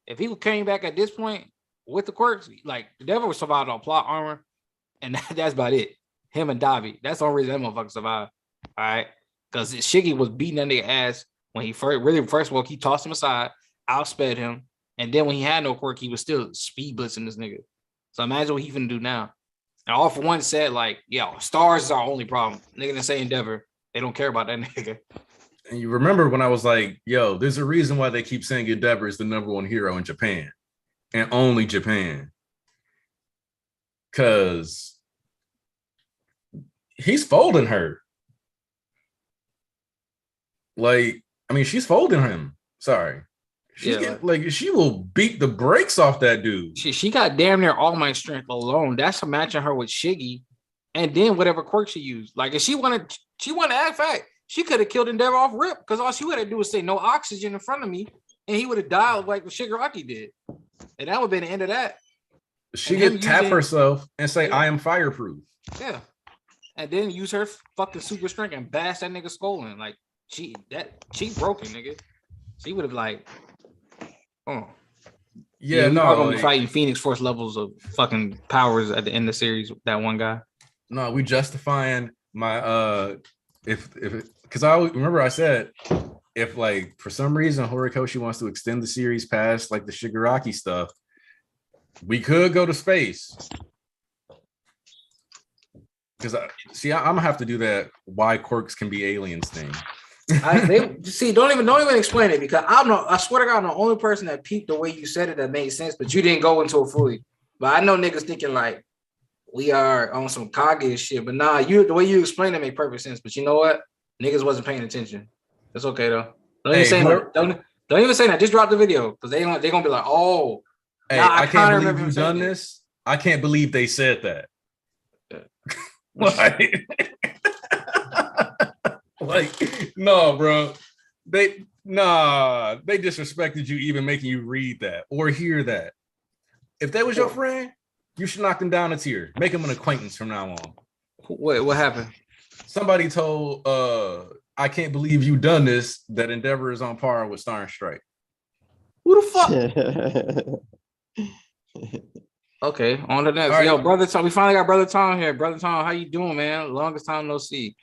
If he came back at this point with the quirks, like Endeavor was survived on plot armor, and that's about it. Him and Davi. That's the only reason that motherfucker survived. All right. Because Shiggy was beating that nigga ass when he first woke, he tossed him aside, outsped him. And then when he had no quirk, he was still speed blitzing this nigga. So imagine what he finna do now. And all for one said, like, stars is our only problem. Nigga didn't say Endeavor. They don't care about that nigga. And you remember when I was like, there's a reason why they keep saying Endeavor is the number one hero in Japan. And only Japan. Because he's folding her. Like, I mean, she's folding him. Sorry. She's getting like she will beat the brakes off that dude. She got damn near all my strength alone. That's matching her with Shiggy, and then whatever quirk she used. Like if she wanted to act fact, she could have killed Endeavor off rip because all she would have to do was say no oxygen in front of me, and he would have died like what Shigaraki did, and that would have been the end of that. She could tap herself and say, "I am fireproof." Yeah, and then use her fucking super strength and bash that nigga skull in. Like she broken, nigga. She would have like, oh. Yeah, we no, are gonna be fighting Phoenix Force levels of fucking powers at the end of the series. That one guy. No, we justifying my if because I remember I said if like for some reason Horikoshi wants to extend the series past like the Shigaraki stuff, we could go to space. Because I'm gonna have to do that. Why quirks can be aliens thing. Don't even explain it because I swear to God, I'm the only person that peeped the way you said it that made sense, but you didn't go into it fully. But I know niggas thinking like we are on some Kage shit, but nah, the way you explained it made perfect sense. But you know what? Niggas wasn't paying attention. It's okay though. Don't even say that. Don't even say that. Just drop the video because they gonna be like, oh, hey, I can't believe you've done this. I can't believe they said that. Like, no, bro. They disrespected you even making you read that or hear that. If that was your friend, you should knock them down a tier. Make him an acquaintance from now on. Wait, what happened? Somebody told I can't believe you done this, that Endeavor is on par with Star and Strike. Who the fuck? Okay, on to the next. Right. Yo, Brother Tom, we finally got Brother Tom here. Brother Tom, how you doing, man? Longest time no see.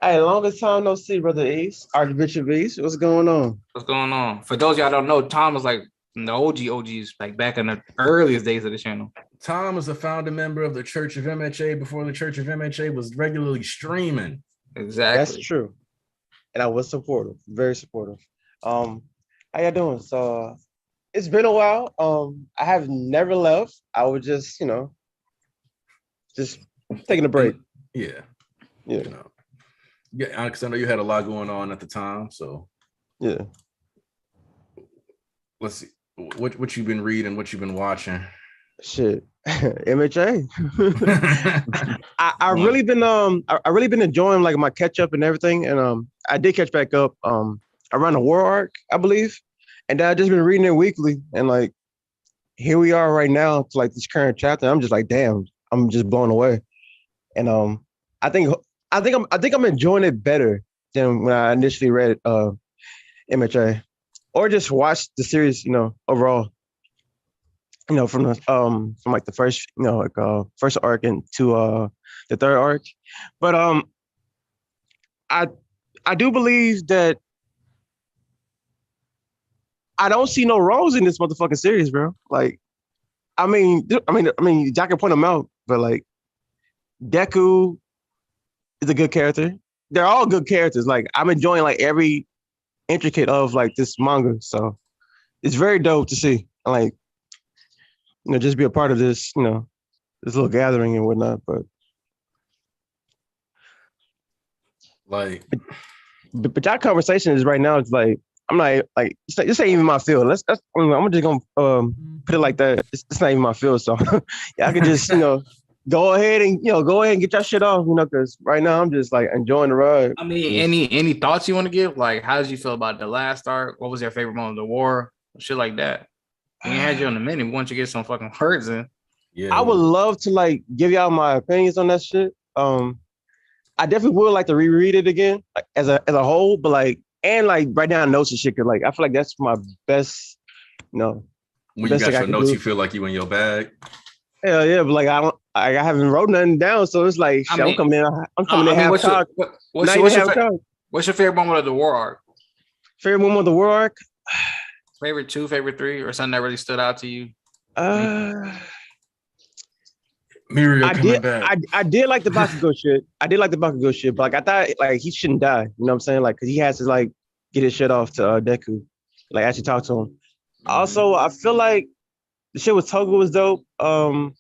Hey, longest time no see, Brother East. Archbishop East. What's going on? What's going on? For those of y'all don't know, Tom was like the OGs, like back in the earliest days of the channel. Tom was a founding member of the Church of MHA before the Church of MHA was regularly streaming. Exactly. That's true. And I was supportive, very supportive. How y'all doing? So it's been a while. I have never left. I was just, just taking a break. Yeah. You know. Yeah, because I know you had a lot going on at the time. So yeah. Let's see. What you've been reading, what you've been watching. Shit. MHA. I really been enjoying like my catch up and everything. And I did catch back up around the war arc, I believe. And I just been reading it weekly, and like here we are right now to like this current chapter. I'm just like, damn, I'm just blown away. And I think I'm enjoying it better than when I initially read MHA, or just watched the series, overall. From like the first, first arc into the third arc. But I do believe that I don't see no wrongs in this motherfucking series, bro. Like, I mean, y'all can point them out, but like, Deku is a good character. They're all good characters. Like, I'm enjoying like every intricate of like this manga, so it's very dope to see. Like, just be a part of this, this little gathering and whatnot. But like, but that conversation is right now. It's like, I'm not like, this ain't even my field. I'm just gonna put it like that. It's not even my field. So yeah, I can just go ahead and get your shit off. Because right now I'm just like enjoying the ride. I mean, any thoughts you want to give? Like, how did you feel about the last arc? What was your favorite moment of the war? Shit like that. We ain't had you in a minute. Once you get some fucking words in. Yeah, I would love to like give y'all my opinions on that shit. I definitely would like to reread it again, like, as a whole, but like. And like write down notes and shit, cause like I feel like that's my best, When you got your notes, you feel like you in your bag. Hell yeah, but like I haven't wrote nothing down, so it's like shit, I'm coming in half talk. What's your favorite moment of the war arc? Favorite moment of the war arc? Favorite 2, favorite 3, or something that really stood out to you? I did like the Bakugo shit. But like I thought like he shouldn't die. You know what I'm saying? Like, cause he has to like get his shit off to Deku. Like actually talk to him. Mm-hmm. Also, I feel like the shit with Toga was dope. Off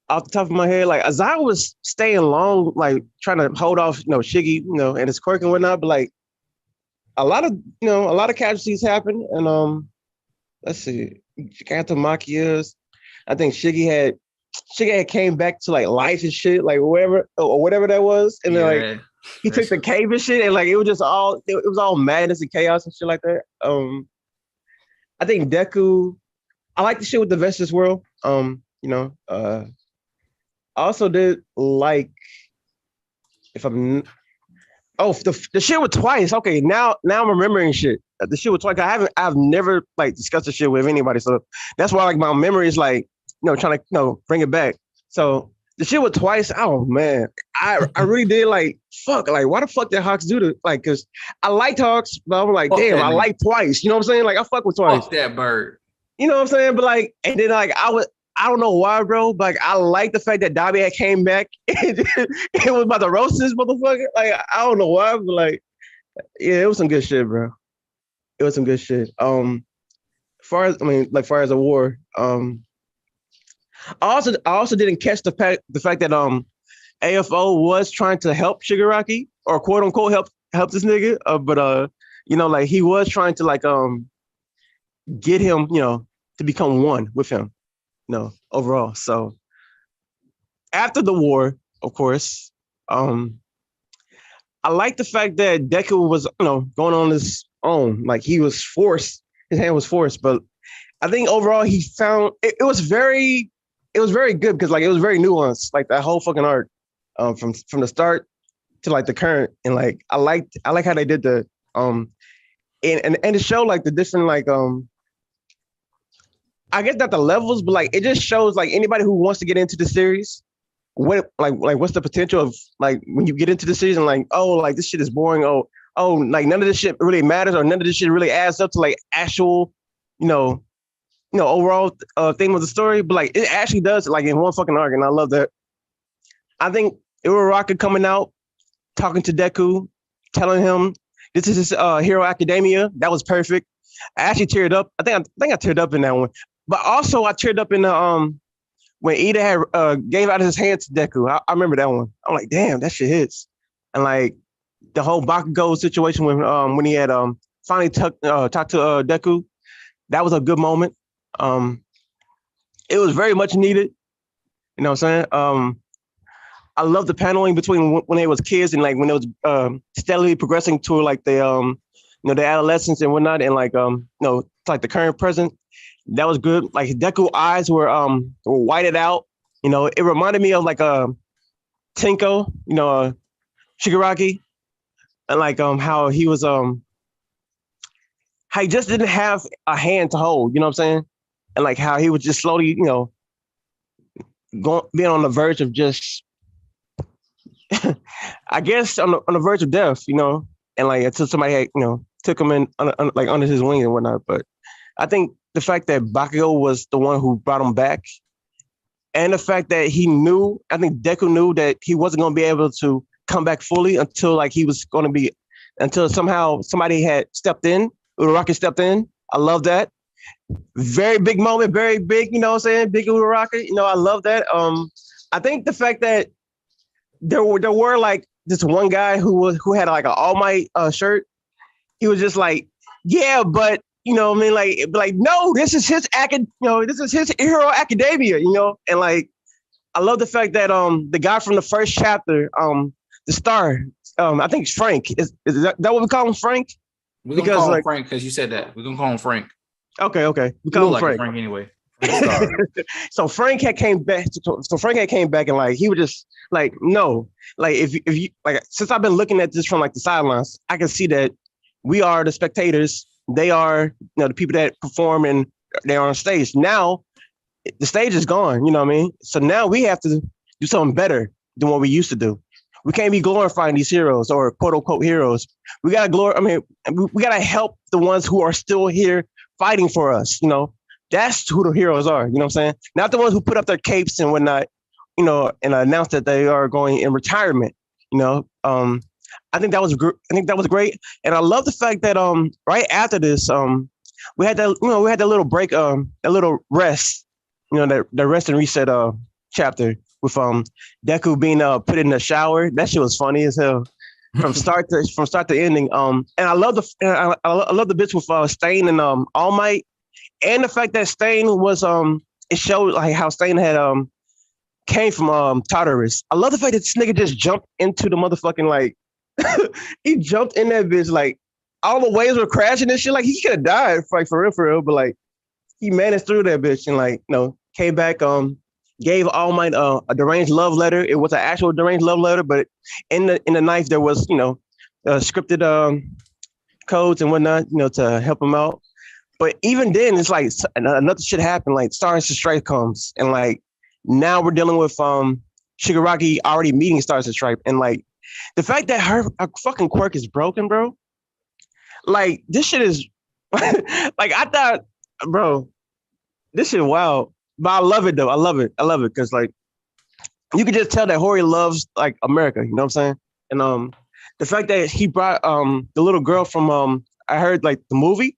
the top of my head, like Azai was staying long, like trying to hold off, Shiggy, and his quirk and whatnot. But like a lot of casualties happened, and let's see, Gigantomachias. I think Shiggy had came back to like life and shit, like whatever that was, and then like he took the cave and shit, and like it was just all it was all madness and chaos and shit like that. I think Deku. I like the shit with the Vestas world. I also did like if I'm the shit with Twice. Okay, now I'm remembering shit. The shit with Twice. I've never like discussed the shit with anybody, so that's why like my memory is like trying to bring it back. So the shit with Twice. Oh man, I really did like fuck. Like why the fuck did Hawks do that? Like because I liked Hawks, but I'm like damn, I like Twice. You know what I'm saying? Like I fuck with Twice. Fuck that bird. You know what I'm saying? But like, and then like I don't know why, bro. But like, I like the fact that Dobby had came back and it was about to roast this motherfucker. Like, I don't know why, but like, yeah, it was some good shit, bro. It was some good shit. Far as a war, I also didn't catch the fact that AFO was trying to help Shigaraki or quote unquote help this nigga. But like he was trying to like get him, to become one with him. Overall. So after the war, of course, I like the fact that Deku was, going on his own. Like he was forced, his hand was forced. But I think overall he found it was very good because like it was very nuanced, like that whole fucking arc, from the start to like the current. And like I like how they did the and it showed like the different like I guess not the levels, but like it just shows like anybody who wants to get into the series, what like what's the potential of like when you get into the series and like, oh, like this shit is boring. Oh, like none of this shit really matters, or none of this shit really adds up to like actual, overall thing with the story. But like it actually does like in one fucking arc, and I love that. I think Uraraka coming out, talking to Deku, telling him this is his Hero Academia. That was perfect. I actually teared up. I think I teared up in that one. But also I teared up in the when Ida had gave out his hand to Deku. I remember that one. I'm like, damn, that shit hits. And like the whole Bakugo situation when he had finally talked to Deku, that was a good moment. It was very much needed. You know what I'm saying? I love the paneling between when they was kids and like when it was steadily progressing to like the the adolescence and whatnot, and like like the current present. That was good. Like Deku eyes were whited out. It reminded me of like Tenko, Shigaraki, and like how he was how he just didn't have a hand to hold. You know what I'm saying? And like how he was just slowly, being on the verge of just, I guess on the verge of death. And like until somebody had took him in like under his wing and whatnot. But I think the fact that Bakugo was the one who brought him back, and the fact that I think Deku knew that he wasn't going to be able to come back fully until somehow somebody had stepped in, Uraraka stepped in. I love that. Very big moment, very big, you know what I'm saying? Big Uraraka, I love that. I think the fact that there were like this one guy who had like an All Might shirt. He was just like, yeah, but like no, this is his this is his Hero Academia, and like I love the fact that the guy from the first chapter, the star, I think it's Frank. Is that what we call him, Frank? We're gonna call him Frank because you said that. We're gonna call him Frank. Okay. We call him Frank anyway. So Frank had came back. So Frank had came back and like he was just like no, like if you like since I've been looking at this from like the sidelines, I can see that we are the spectators. They are the people that perform and they're on stage. Now the stage is gone. You know what I mean? So now we have to do something better than what we used to do. We can't be glorifying these heroes or quote unquote heroes. We gotta we gotta help the ones who are still here fighting for us. That's who the heroes are. You know what I'm saying? Not the ones who put up their capes and whatnot, and announce that they are going in retirement. I think that was great. And I love the fact that right after this we had that little break, that little rest, that rest and reset chapter with Deku being put in the shower. That shit was funny as hell. from start to ending. And I love I love the bits with Stain and All Might, and the fact that Stain was it showed like how Stain had came from Tartarus. I love the fact that this nigga just jumped into the motherfucking like he jumped in that bitch like all the waves were crashing and shit. Like he could have died for real, but like he managed through that bitch and like came back. Gave All Might a deranged love letter. It was an actual deranged love letter, but in the knife there was scripted codes and whatnot, to help him out. But even then, it's like another shit happened. Like Stars and Stripe comes, and like now we're dealing with Shigaraki already meeting Stars and Stripe, and like the fact that her fucking quirk is broken, bro. Like this shit is like I thought, bro, this shit wild. But I love it though. I love it because like you can just tell that Hori loves like America. You know what I'm saying? And the fact that he brought the little girl from I heard like the movie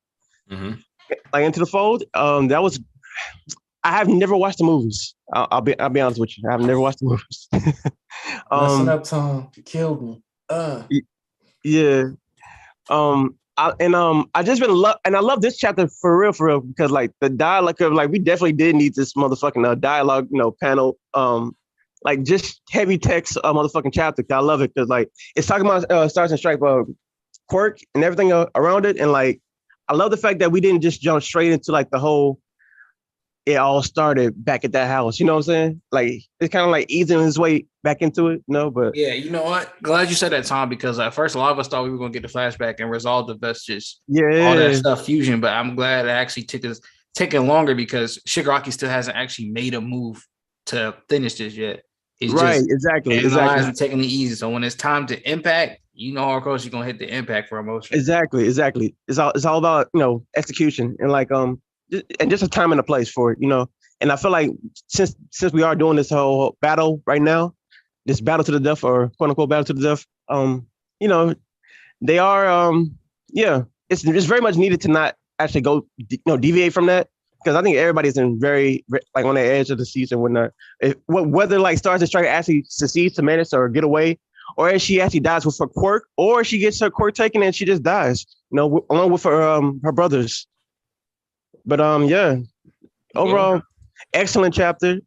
like into the fold. That was I have never watched the movies. I'll be honest with you. I've never watched the movies. Listen up, Tom. You killed me. Yeah. I just been and I love this chapter for real, because like the dialogue of like we definitely did need this motherfucking dialogue, panel, like just heavy text motherfucking chapter. I love it because like it's talking about Stars and Stripe quirk and everything around it, and like I love the fact that we didn't just jump straight into like the whole. It all started back at that house. You know what I'm saying? Like it's kind of like easing his way back into it. But yeah, you know what? Glad you said that, Tom, because at first a lot of us thought we were gonna get the flashback and resolve the vestiges, all that stuff fusion. But I'm glad it actually taking longer because Shigaraki still hasn't actually made a move to finish this yet. It's exactly. And taking it easy. So when it's time to impact, how close you're gonna hit the impact for emotion. Exactly. It's all about execution and like and just a time and a place for it, And I feel like since we are doing this whole battle right now, this battle to the death or quote unquote battle to the death, they are it's very much needed to not actually go deviate from that, because I think everybody's in very like on the edge of the seat and whatnot. Whether like Stars and Stripe actually succeeds to manage or get away, or if she actually dies with her quirk, or she gets her quirk taken and she just dies, along with her brothers. But overall, excellent chapter.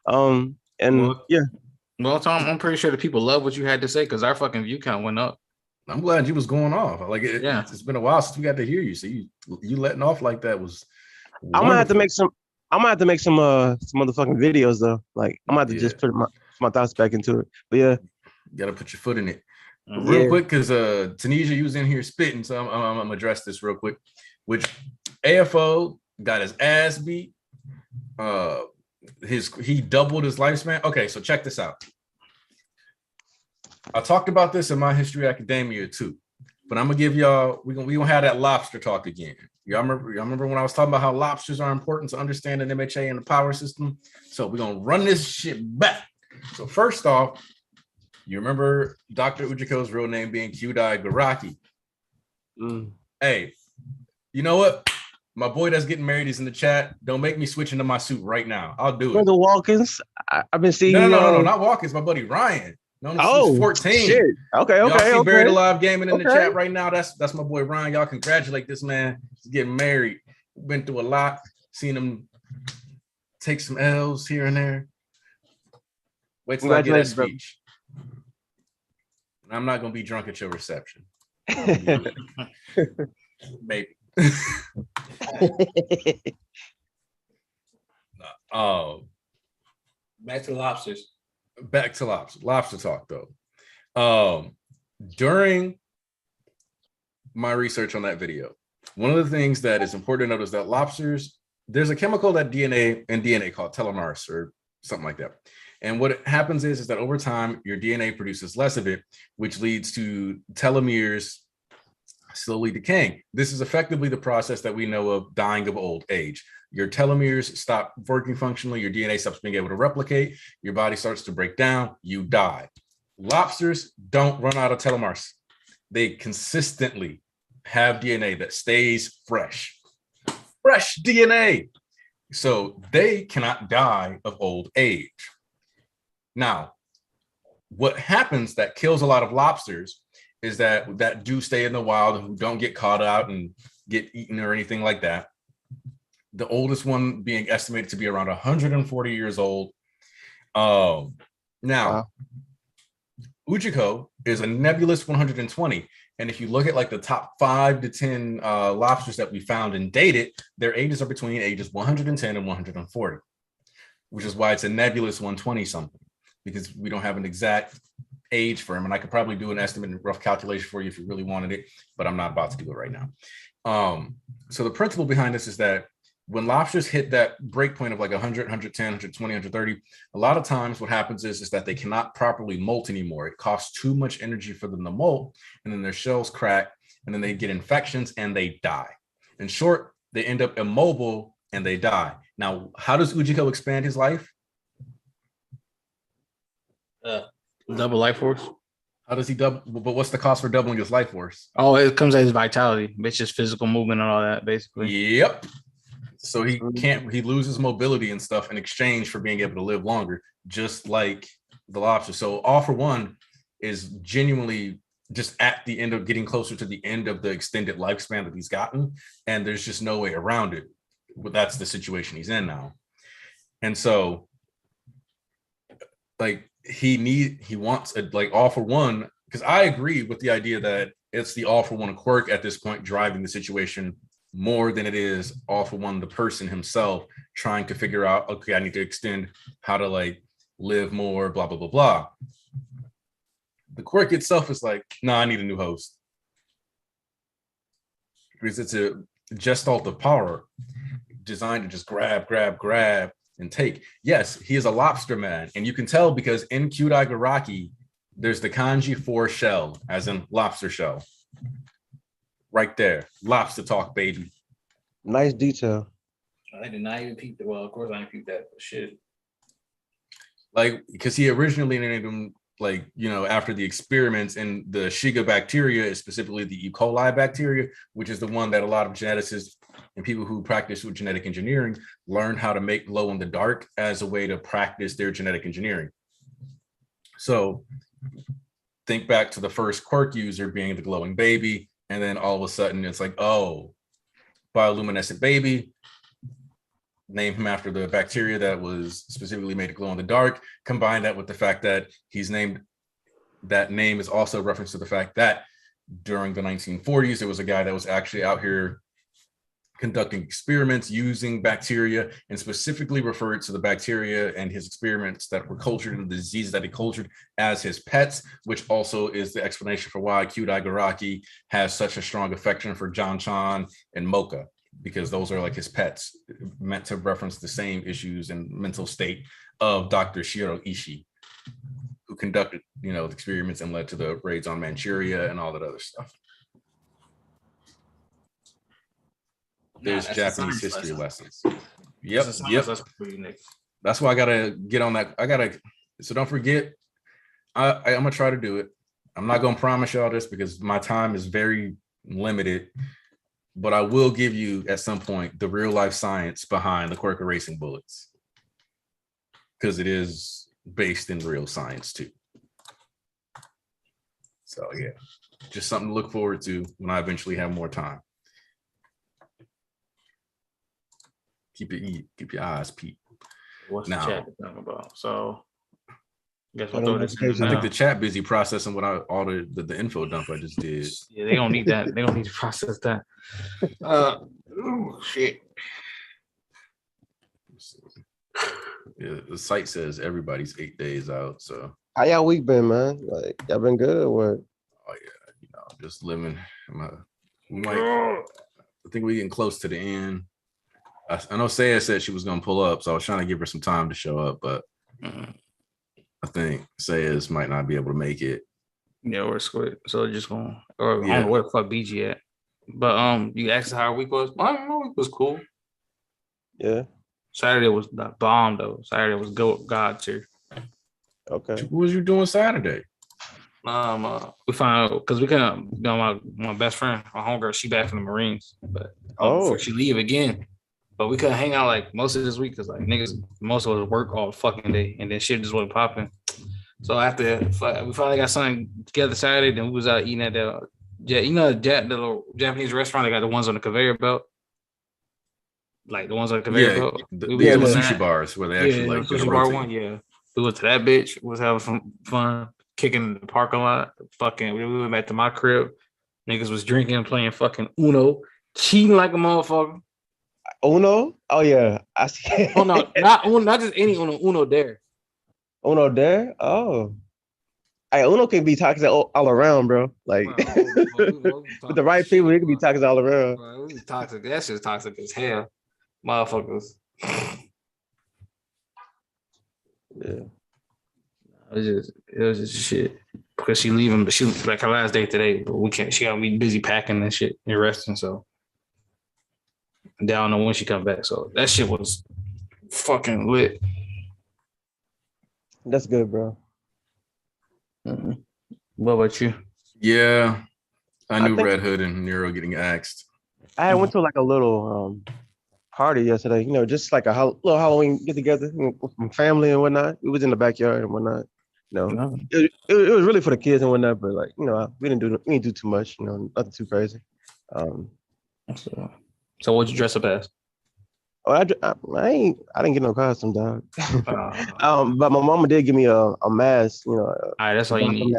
Well, Tom, I'm pretty sure the people love what you had to say because our fucking view count went up. I'm glad you was going off. Like it's been a while since we got to hear you. So you letting off like that was. Wonderful. I'm gonna have to make some motherfucking videos though. Like I'm gonna have to just put my thoughts back into it. But yeah, you gotta put your foot in it real quick because Tunisia, you was in here spitting, so I'm gonna address this real quick. Which AFO got his ass beat. He doubled his lifespan. Okay, so check this out. I talked about this in my History Academia too, but I'm gonna give y'all. We gonna have that lobster talk again. Y'all remember when I was talking about how lobsters are important to understanding MHA and the power system? So we're gonna run this shit back. So first off, you remember Dr. Ujiko's real name being Kyudai Garaki. Hey. You know what? My boy that's getting married is in the chat. Don't make me switch into my suit right now. I'll do it. Brother Walkins, I've been seeing. No, not Walkins. My buddy Ryan. No, 14. Shit. Okay. Y'all see Buried Alive Gaming in the chat right now. That's my boy Ryan. Y'all congratulate this man. He's getting married. Been through a lot. Seen him take some L's here and there. Wait till I get that speech. I'm not gonna be drunk at your reception. Maybe. Back to lobsters. Lobster talk though. During my research on that video, one of the things that is important to note is that lobsters, there's a chemical that DNA called telomerase or something like that. And what happens is that over time, your DNA produces less of it, which leads to telomeres slowly decaying. This is effectively the process that we know of dying of old age. Your telomeres stop working functionally, your DNA stops being able to replicate, your body starts to break down, you die. Lobsters don't run out of telomeres. They consistently have DNA that stays fresh. Fresh DNA. So they cannot die of old age. Now, what happens that kills a lot of lobsters is that do stay in the wild, who don't get caught out and get eaten or anything like that. The oldest one being estimated to be around 140 years old. Now, wow. Ujiko is a nebulous 120. And if you look at like the top 5 to 10 lobsters that we found and dated, their ages are between ages 110 and 140, which is why it's a nebulous 120 something, because we don't have an exact age for him. And I could probably do an estimate and rough calculation for you if you really wanted it, but I'm not about to do it right now. So the principle behind this is that when lobsters hit that break point of like 100, 110, 120, 130, a lot of times what happens is that they cannot properly molt anymore. It costs too much energy for them to molt, and then their shells crack, and then they get infections and they die. In short, they end up immobile and they die. Now, how does Ujiko expand his life? Double life force. How does he double? But what's the cost for doubling his life force? Oh, it comes at his vitality. It's just physical movement and all that, basically. Yep. So he loses mobility and stuff in exchange for being able to live longer, just like the lobster. So All for One is genuinely just at the end of getting closer to the end of the extended lifespan that he's gotten. And there's just no way around it. But that's the situation he's in now. And so like he wants a like All for One, because I agree with the idea that it's the All for One quirk at this point driving the situation more than it is All for One, the person himself, trying to figure out, okay, I need to extend how to like live more, blah, blah, blah, blah. The quirk itself is like, I need a new host. Because it's a gestalt of power designed to just grab, and take. Yes, he is a lobster man. And you can tell because in Kyudai Garaki, there's the kanji for shell, as in lobster shell. Right there. Lobster talk, baby. Nice detail. I did not even peep that. Well, of course I didn't peep that, but shit. Like, because he originally named him, like, after the experiments in the Shiga bacteria, specifically the E. coli bacteria, which is the one that a lot of geneticists and people who practice with genetic engineering learn how to make glow in the dark as a way to practice their genetic engineering. So think back to the first quirk user being the glowing baby. And then all of a sudden it's like, oh, bioluminescent baby, name him after the bacteria that was specifically made to glow in the dark. Combine that with the fact that he's named, that name is also a reference to the fact that during the 1940s, there was a guy that was actually out here conducting experiments using bacteria, and specifically referred to the bacteria and his experiments that were cultured and the diseases that he cultured as his pets, which also is the explanation for why Kyudai Garaki has such a strong affection for John-chan and Mocha, because those are like his pets, meant to reference the same issues and mental state of Dr. Shiro Ishii, who conducted, the experiments and led to the raids on Manchuria and all that other stuff. There's Japanese history lessons. Yep. That's why I gotta get on that. So don't forget, I'm gonna try to do it. I'm not gonna promise y'all this because my time is very limited, but I will give you at some point the real life science behind the quirk erasing bullets, because it is based in real science too. So yeah, just something to look forward to when I eventually have more time. Keep your eyes peeled. What's now, the chat talking about? So I guess we'll throw this in. I think the chat busy processing what all the info dump I just did. Yeah, they don't need that. They don't need to process that. Oh shit. Yeah, the site says everybody's 8 days out. So how y'all week been, man? Like y'all been good or? Oh yeah, just living. I think we're getting close to the end. I know Saya said she was going to pull up, so I was trying to give her some time to show up, but I think Saya's might not be able to make it. Yeah, we're squid. So just going, or I don't know where the fuck BG at. But you asked how our week was. I don't know, it was cool. Yeah. Saturday was the bomb though. Saturday was God tier. Okay. What was you doing Saturday? We found out because we couldn't. My best friend, my homegirl, she back from the Marines, but before she leave again. But we couldn't hang out like most of this week because like niggas, most of us work all fucking day, and then shit just wasn't popping. So after we finally got something together Saturday, then we was out eating at the the little Japanese restaurant. They got the ones on the conveyor belt, like the ones on the conveyor belt. The We was sushi that. bars where they actually the like do the sushi bar rotate. one. Yeah, we went to that bitch. Was having some fun, kicking in the parking lot. Fucking, we went back to my crib. Niggas was drinking, playing fucking Uno, cheating like a motherfucker. Uno? Oh yeah, I see. Oh no, not just any Uno there. Uno there? Oh. Hey, Uno can be toxic all around, bro. Like with the right people, it can be toxic all around. Bro, it was toxic. That shit's toxic as hell, motherfuckers. Yeah. It was just shit. Because she leaving, but she like her last day today, but we can't. She gotta be busy packing and shit and resting. So I don't know when she come back. So that shit was fucking lit. That's good, bro. Mm-hmm. What about you? Yeah, I knew Red Hood and Nero getting axed. I went to like a little party yesterday. You know, just like a little Halloween get together with my family and whatnot. It was in the backyard and whatnot. You know, it was really for the kids and whatnot. But like, you know, we didn't do too much. You know, nothing too crazy. So what'd you dress up as? Oh, I didn't get no costume, dog. But my mama did give me a mask. You know, all right, that's all you need.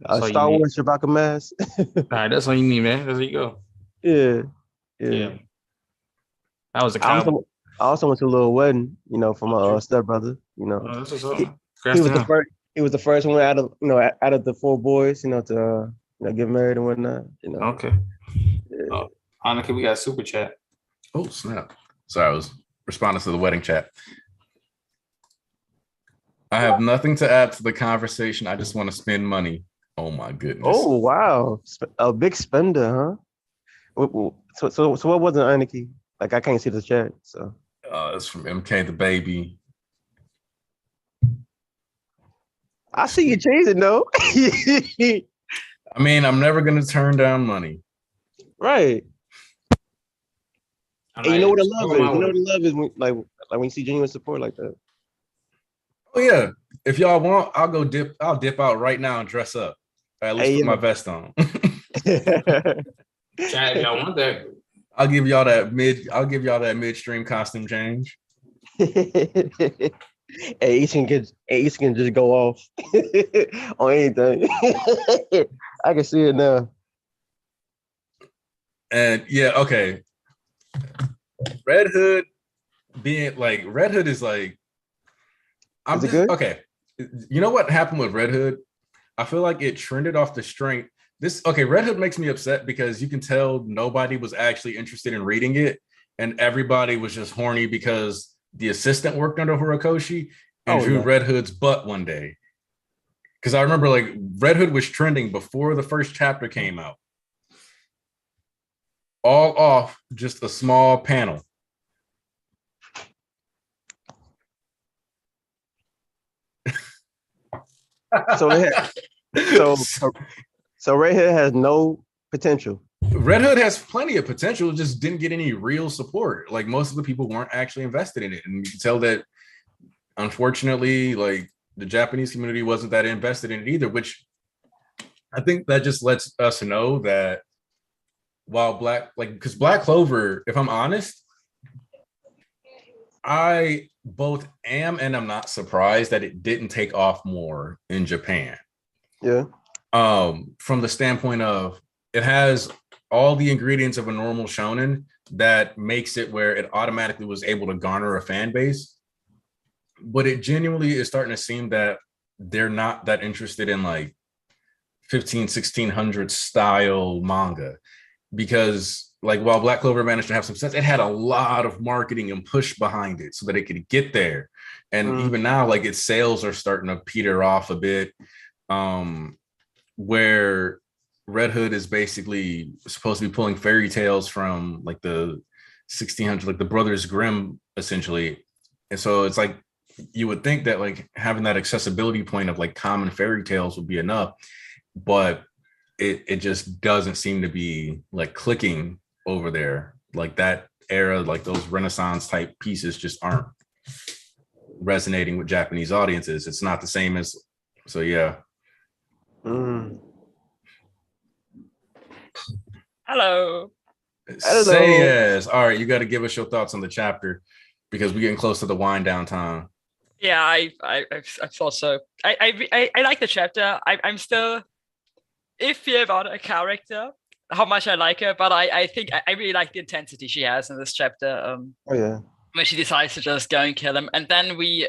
A Star Wars Chewbacca mask. All right, that's all you need, man. There you go. Yeah. That was a cowboy. I also went to a little wedding, you know, for my stepbrother. You know, he was the first one out of the 4 boys, you know, to get married and whatnot. You know. Okay. Yeah. Hanukkah, we got a super chat. Oh snap! Sorry, I was responding to the wedding chat. I have nothing to add to the conversation. I just want to spend money. Oh my goodness. Oh wow, a big spender, huh? So what wasn't Anarchy? Like I can't see the chat. So it's from MK the baby. I see you chasing though. I mean, I'm never gonna turn down money. Right. And you know what I love is? You know what I love is when you see genuine support like that. Oh yeah. If y'all want, I'll dip out right now and dress up. At least put my vest on. Chad, y'all want that? I'll give y'all that midstream costume change. Each can just go off on anything. I can see it now. And yeah, okay. Red Hood is like, okay. You know what happened with Red Hood? I feel like it trended off the strength. Red Hood makes me upset because you can tell nobody was actually interested in reading it, and everybody was just horny because the assistant worked under Horikoshi and drew Red Hood's butt one day. Because I remember like Red Hood was trending before the first chapter came out. All off just a small panel. So Red Hood has no potential. Red Hood has plenty of potential, just didn't get any real support. Like most of the people weren't actually invested in it. And you can tell that unfortunately, like the Japanese community wasn't that invested in it either, which I think that just lets us know that while because Black Clover, if I'm honest, I both am and I'm not surprised that it didn't take off more in Japan. Yeah. From the standpoint of it has all the ingredients of a normal shonen that makes it where it automatically was able to garner a fan base. But it genuinely is starting to seem that they're not that interested in like 1600 style manga, because like while Black Clover managed to have success, it had a lot of marketing and push behind it so that it could get there. And even now, like its sales are starting to peter off a bit, where Red Hood is basically supposed to be pulling fairy tales from like the 1600s, like the Brothers Grimm, essentially. And so it's like, you would think that like having that accessibility point of like common fairy tales would be enough, but it just doesn't seem to be like clicking over there. Like that era, like those Renaissance type pieces just aren't resonating with Japanese audiences. It's not the same as So yeah. Mm. Hello. Say yes. All right, you got to give us your thoughts on the chapter because we're getting close to the wind down time. Yeah, I thought so. I like the chapter. I'm still iffy about a character, how much I like her, but I think I really like the intensity she has in this chapter. Oh yeah. When she decides to just go and kill him, and then we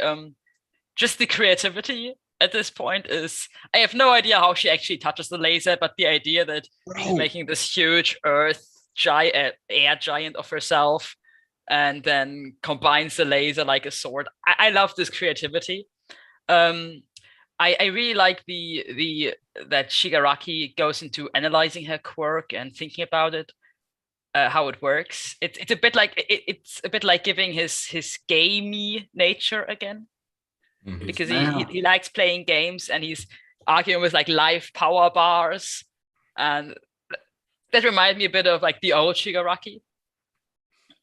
just the creativity at this point is I have no idea how she actually touches the laser, but the idea that she's making this huge earth giant air giant of herself and then combines the laser like a sword. I love this creativity. I really like the that Shigaraki goes into analyzing her quirk and thinking about it, how it works. It's a bit like it's a bit like giving his gamey nature again, because he likes playing games and he's arguing with like live power bars, and that reminded me a bit of like the old Shigaraki.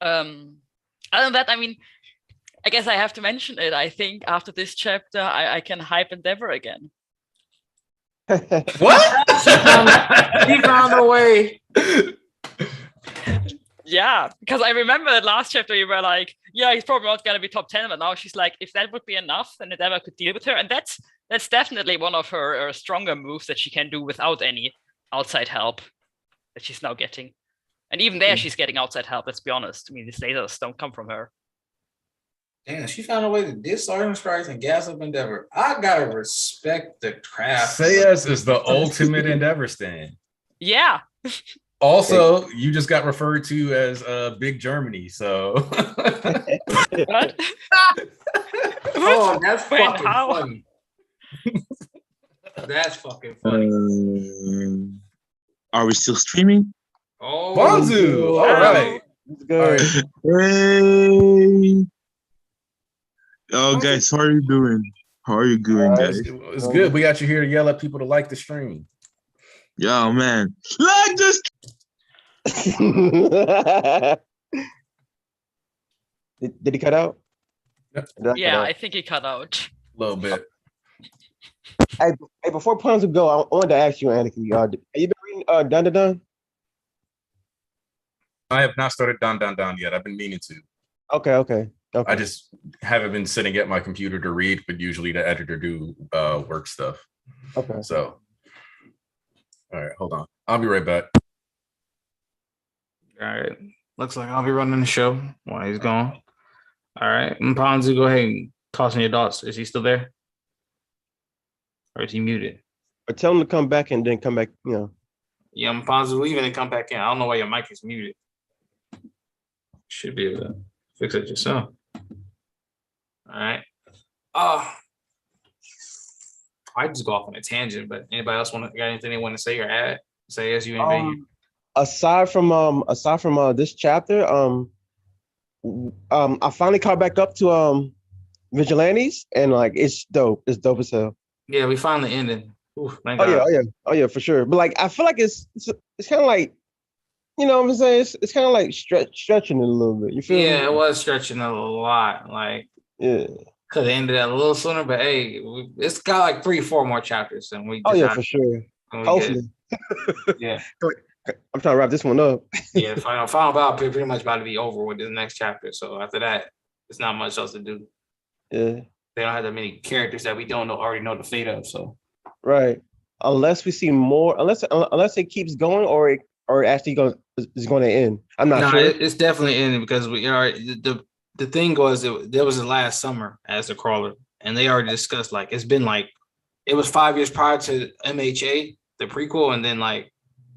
Other than that, I mean, I guess I have to mention it. I think after this chapter, I can hype Endeavor again. What? He found a way. Yeah, because I remember that last chapter you were like, yeah, he's probably not gonna be top 10, but now she's like, if that would be enough, then Endeavor could deal with her. And that's definitely one of her stronger moves that she can do without any outside help that she's now getting. And even there, she's getting outside help, let's be honest. I mean, these lasers don't come from her. Damn, she found a way to disarm strikes and gas up Endeavor. I gotta respect the craft. Say yes is the ultimate Endeavor stand. Yeah. Also, you just got referred to as Big Germany, so. What? Oh, that's Wait, fucking how? funny. That's fucking funny. Are we still streaming? Oh, Bonzu! All right. It's good. All right. Hey. Oh, guys, how are you doing? How are you doing, guys? It's good. We got you here to yell at people to like the stream. Yo, man. Like this. Did he cut out? Yeah, I think he cut out. A little bit. Hey, before Ponzo go, I wanted to ask you, Anakin. Have you been reading Dun Dun Dun? I have not started Don yet. I've been meaning to. Okay. I just haven't been sitting at my computer to read, but usually the editor do work stuff. Okay. So, all right, hold on. I'll be right back. All right. Looks like I'll be running the show while he's gone. All right. Mponzu, go ahead and toss in your thoughts. Is he still there? Or is he muted? But tell him to come back and then come back, you know. Yeah, Mponzu, leave and come back in. I don't know why your mic is muted. Should be able to fix it yourself. All right. I just go off on a tangent, but anybody else got anything they want to say or add? Say as you invade. Aside from this chapter, I finally caught back up to Vigilantes, and like it's dope. It's dope as hell. Yeah, we finally ended. Oof, thank Oh God. yeah, for sure. But like I feel like it's kind of like, you know what I'm saying? It's kind of like stretching it a little bit. You feel me? Yeah, it was stretching a lot. Like, Yeah. could have ended it a little sooner, but hey, it's got like 3-4 more chapters, and we. Oh yeah, for sure. Hopefully. Yeah. I'm trying to wrap this one up. Yeah, final battle pretty much about to be over with this next chapter. So after that, it's not much else to do. Yeah. They don't have that many characters that we already know the fate of. So Right. Unless we see more, unless it keeps going, or it actually is going to end. I'm not sure. It's definitely ending because we are the thing was there was the last summer as the crawler, and they already discussed like it's been like it was 5 years prior to MHA, the prequel, and then like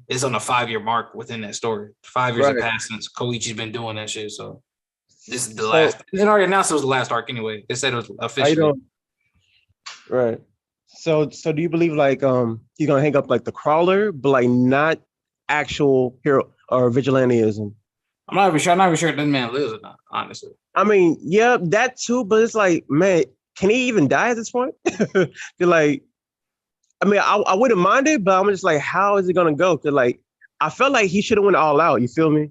it's on a 5-year mark within that story. 5 years have passed since Koichi's been doing that shit. So this is the last. They already announced it was the last arc anyway. They said it was official. Right. So do you believe like he's gonna hang up like the crawler, but like not actual hero or vigilanteism? I'm not even sure if that man lives or not, honestly. I mean, yeah, that too, but it's like, man, can he even die at this point? Like, I mean, I wouldn't mind it, but I'm just like, how is it gonna go? Cause like, I felt like he should have went all out. You feel me?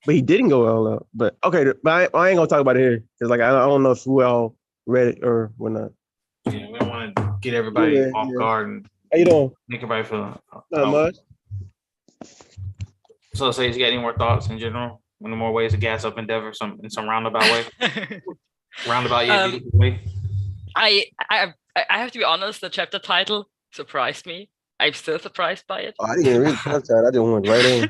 But he didn't go all out. But okay, but I ain't gonna talk about it here because like I don't know if we all read it or whatnot. Yeah, we don't want to get everybody Yeah, off yeah. guard and How you doing? make everybody feel. Not much. So, say you got any more thoughts in general? Any more ways to gas up Endeavor, in some roundabout way? Roundabout, yeah, beautiful way. I have to be honest. The chapter title surprised me. I'm still surprised by it. Oh, I didn't even read the content. I just went right in.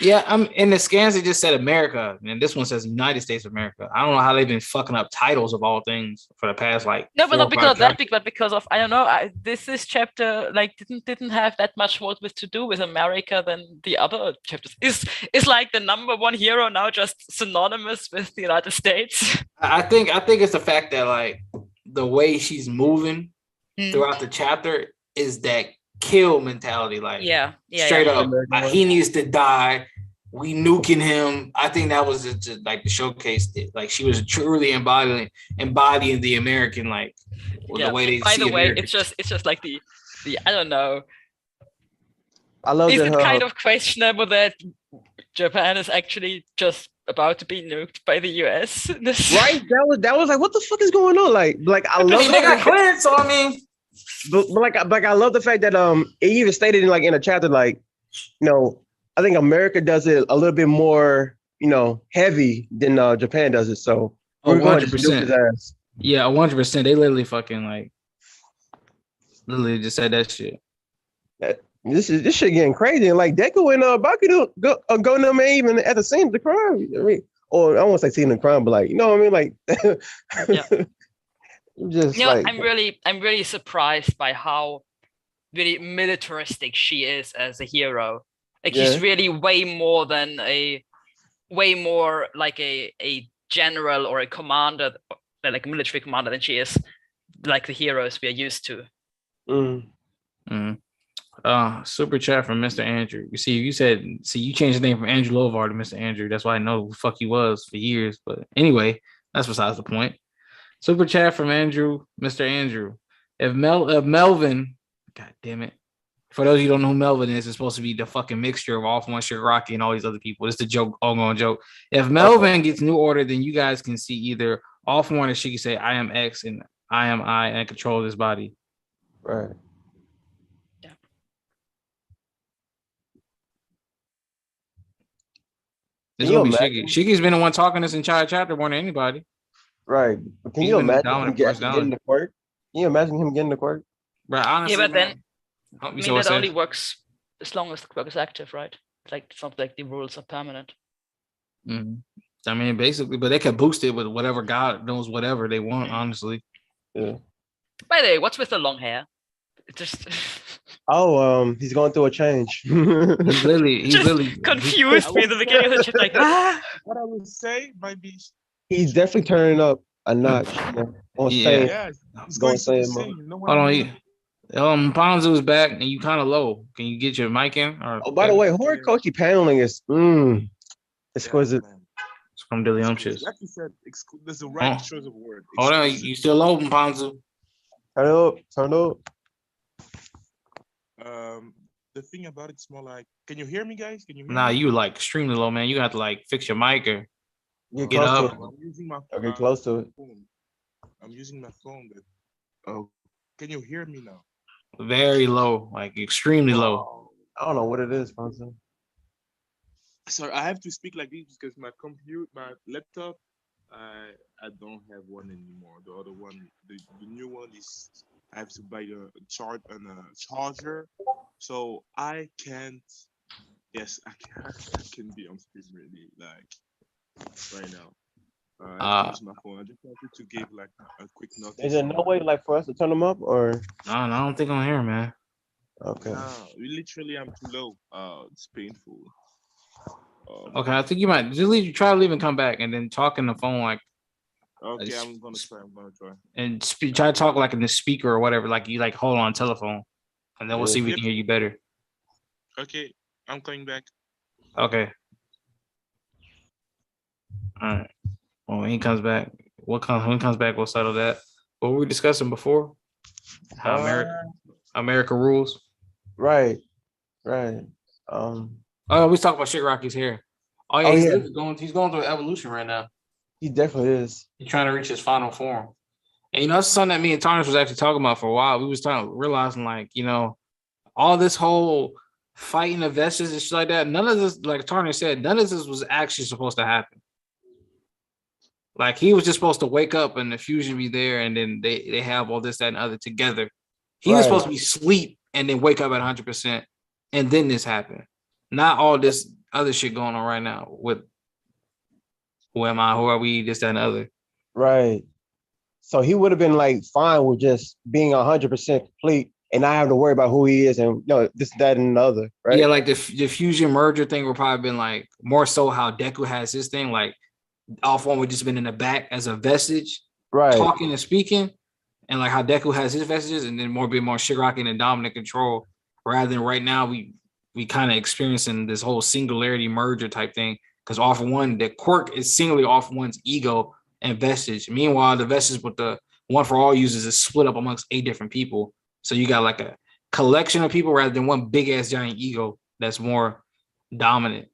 Yeah, I'm in the scans. It just said America, and this one says United States of America. I don't know how they've been fucking up titles of all things for the past like. No, but 4 not or 5 because of that, chapters. but because of I don't know. This chapter like didn't have that much more to do with America than the other chapters. Is like the number one hero now just synonymous with the United States? I think it's the fact that like the way she's moving throughout the chapter is that kill mentality. Like straight up, he needs to die. We nuking him. I think that was just like the showcase. Like she was truly embodying the American like the way they. By see the way, America. it's just like the I don't know. I love Is that. it kind of questionable that Japan is actually just about to be nuked by the US? Right? That was like, what the fuck is going on? Like I love. They got clearance, so I mean. But like I love the fact that it even stated in a chapter like, I think America does it a little bit more, heavy than Japan does it. So 100%. Yeah, 100%. They literally fucking like literally just said that shit. This shit getting crazy. And like Deku and Bakugo go them even at the scene of the crime. I mean, or I won't say scene of the crime, but like, you know what I mean? Like just like I'm really surprised by how really militaristic she is as a hero. Like she's really way more like a general or a commander, like a military commander, than she is like the heroes we are used to. Super chat from Mr. Andrew. You changed the name from Andrew Lovar to Mr. Andrew. That's why I know who the fuck he was for years. But anyway, that's besides the point. Super chat from Andrew, Mr. Andrew. If Melvin, god damn it. For those of you who don't know who Melvin is, it's supposed to be the fucking mixture of All For One, Shigaraki, and all these other people. It's the joke, ongoing joke. If Melvin gets New Order, then you guys can see either All For One or she can say, I am X and I am I and control this body. Right. Yeah. This will be Shiggy. Shiggy's been the one talking this entire chapter more than anybody. Right. But can you imagine him getting the quirk? Can you imagine him getting the quirk? Right, honestly. Yeah, but then that only said. works as long as the quirk is active, right? Like it's not like the rules are permanent. Mm-hmm. I mean, basically, but they can boost it with whatever God knows, whatever they want, honestly. Yeah. By the way, what's with the long hair? It just he's going through a change. He's literally confused me in the beginning of the chapter. Like, what I would say might be he's definitely turning up a notch. He's going to sing. Hold on. Ponzu's back and you kind of low. Can you get your mic in? By the way, Horikoshi paneling is exquisite. It's from Dilliumshis. Like you said, there's a right choice of word. Hold on, you still low, Ponzu? Turn up. The thing about it's more like, can you hear me, guys? Can you hear me? You like extremely low, man. You have to like fix your mic or get up. I'm using my phone. Okay, close to it. I'm using my phone, but can you hear me now? Very low, like extremely low. I don't know what it is, Ponzo. Sorry, I have to speak like this because my laptop, I don't have one anymore. The other one, the new one is I have to buy a charger, so I can't. Yes, I can be on screen really like right now. I use my phone. I just wanted to give like a quick notice. Is there no way like for us to turn them up or? No, I don't think I'm here, man. Okay. Literally, I'm too low. It's painful. Okay, I think you might just try to leave and come back, and then talk in the phone like. Okay, I'm gonna try. And try to talk like in the speaker or whatever, like you like hold on telephone, and then we'll see if we can hear you better. Okay, I'm coming back. Okay. All right. Well, when he comes back, when he comes back, we'll settle that. What were we discussing before? How America rules. Right. Oh, we talked about Shigaraki's hair. Oh yeah, he's going through evolution right now. He definitely is. He's trying to reach his final form. And that's something that me and Tarnish was actually talking about for a while. We was realizing like, all this whole fighting the Vestas and shit like that, none of this, like Tarnish said, none of this was actually supposed to happen. Like he was just supposed to wake up and the fusion be there, and then they have all this, that, and other together. He was supposed to be asleep and then wake up at 100%, and then this happened. Not all this other shit going on right now with who am I, who are we, this, that, and other. Right. So he would have been like fine with just being 100% complete and not having to worry about who he is and this, that, and the other. Right. Yeah, like the fusion merger thing would probably been like more so how Deku has his thing, like All For One would just been in the back as a vestige, right, talking and speaking, and like how Deku has his vestiges, and then more Shigaraki and dominant control. Rather than right now, we kind of experiencing this whole singularity merger type thing, because All For One, the quirk is singly All For One's ego and vestige. Meanwhile, the vestige with the One For All users is split up amongst 8 different people. So you got like a collection of people rather than one big ass giant ego that's more dominant.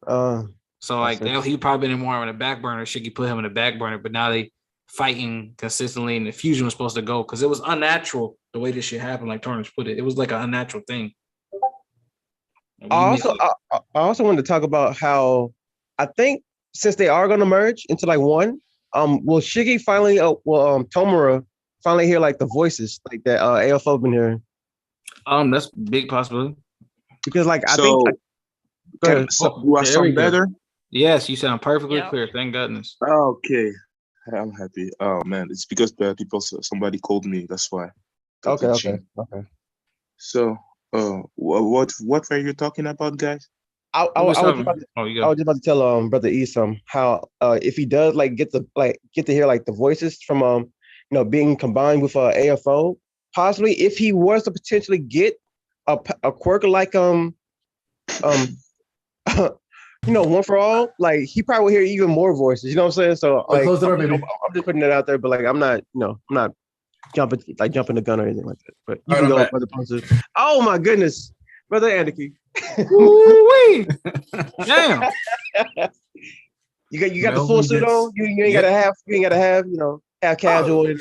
So like he probably been more on the back burner. Shiggy put him in the back burner, but now they fighting consistently, and the fusion was supposed to go because it was unnatural the way this shit happened. Like Tarnish put it, it was like an unnatural thing. I also wanted to talk about how I think since they are going to merge into like one, will Shiggy finally, Tomura finally hear like the voices like that AFO been hearing? That's a big possibility. Because like I think. Go ahead. Do I sound better? Yes, you sound perfectly clear. Thank goodness. Okay, I'm happy. Oh man, it's because somebody called me. That's why. Okay. So, what were you talking about, guys? I was just about to tell Brother E how if he does get to hear like the voices from being combined with AFO, possibly if he was to potentially get a quirk like One For All, like he probably will hear even more voices. You know what I'm saying? So like, close the door, baby. I'm just putting that out there, but like I'm not jumping the gun or anything like that. But you can go, Brother Ponzu. Oh my goodness, Brother Anarchy. Woo-wee. Damn. You got the full suit on. You ain't gotta have half casual. And...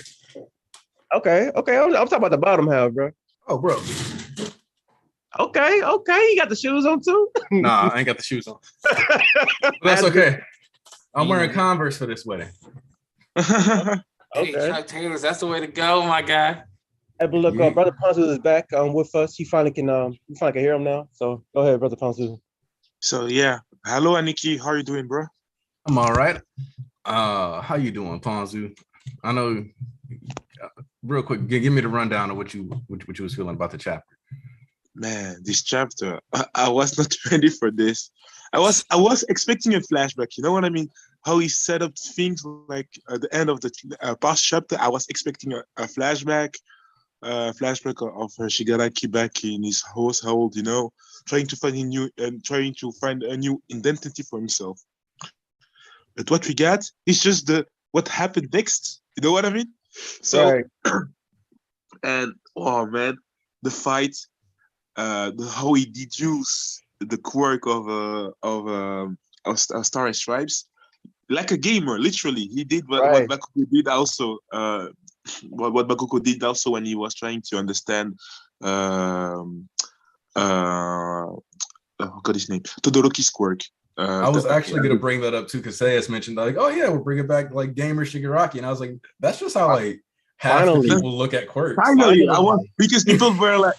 Okay. I'm talking about the bottom half, bro. Oh, bro. Okay. You got the shoes on too? Nah, I ain't got the shoes on. That's okay. I'm wearing Converse for this wedding. Hey, Chuck Taylors, that's the way to go, my guy. Hey, but look, Brother Ponzu is back with us. You finally can hear him now. So go ahead, Brother Ponzu. So yeah, hello, Aniki. How are you doing, bro? I'm all right. How you doing, Ponzu? I know. Real quick, give me the rundown of what you was feeling about the chapter. Man, this chapter, I was not ready for this. I was expecting a flashback. You know what I mean? How he set up things like at the end of the past chapter. I was expecting a flashback of Shigaraki back in his household. Trying to find a new identity for himself. But what we got is just what happened next. You know what I mean? So, right. And oh man, the fight. How he deduced the quirk of Star Stripes, like a gamer, literally. He did what Bakugo did also. What Bakugo did also when he was trying to understand. What his name? Todoroki's quirk. I was actually going to bring that up too, because Sayas mentioned like, oh yeah, we'll bring it back like gamer Shigaraki, and I was like, that's just how like half the people look at quirks. Finally, because people were like.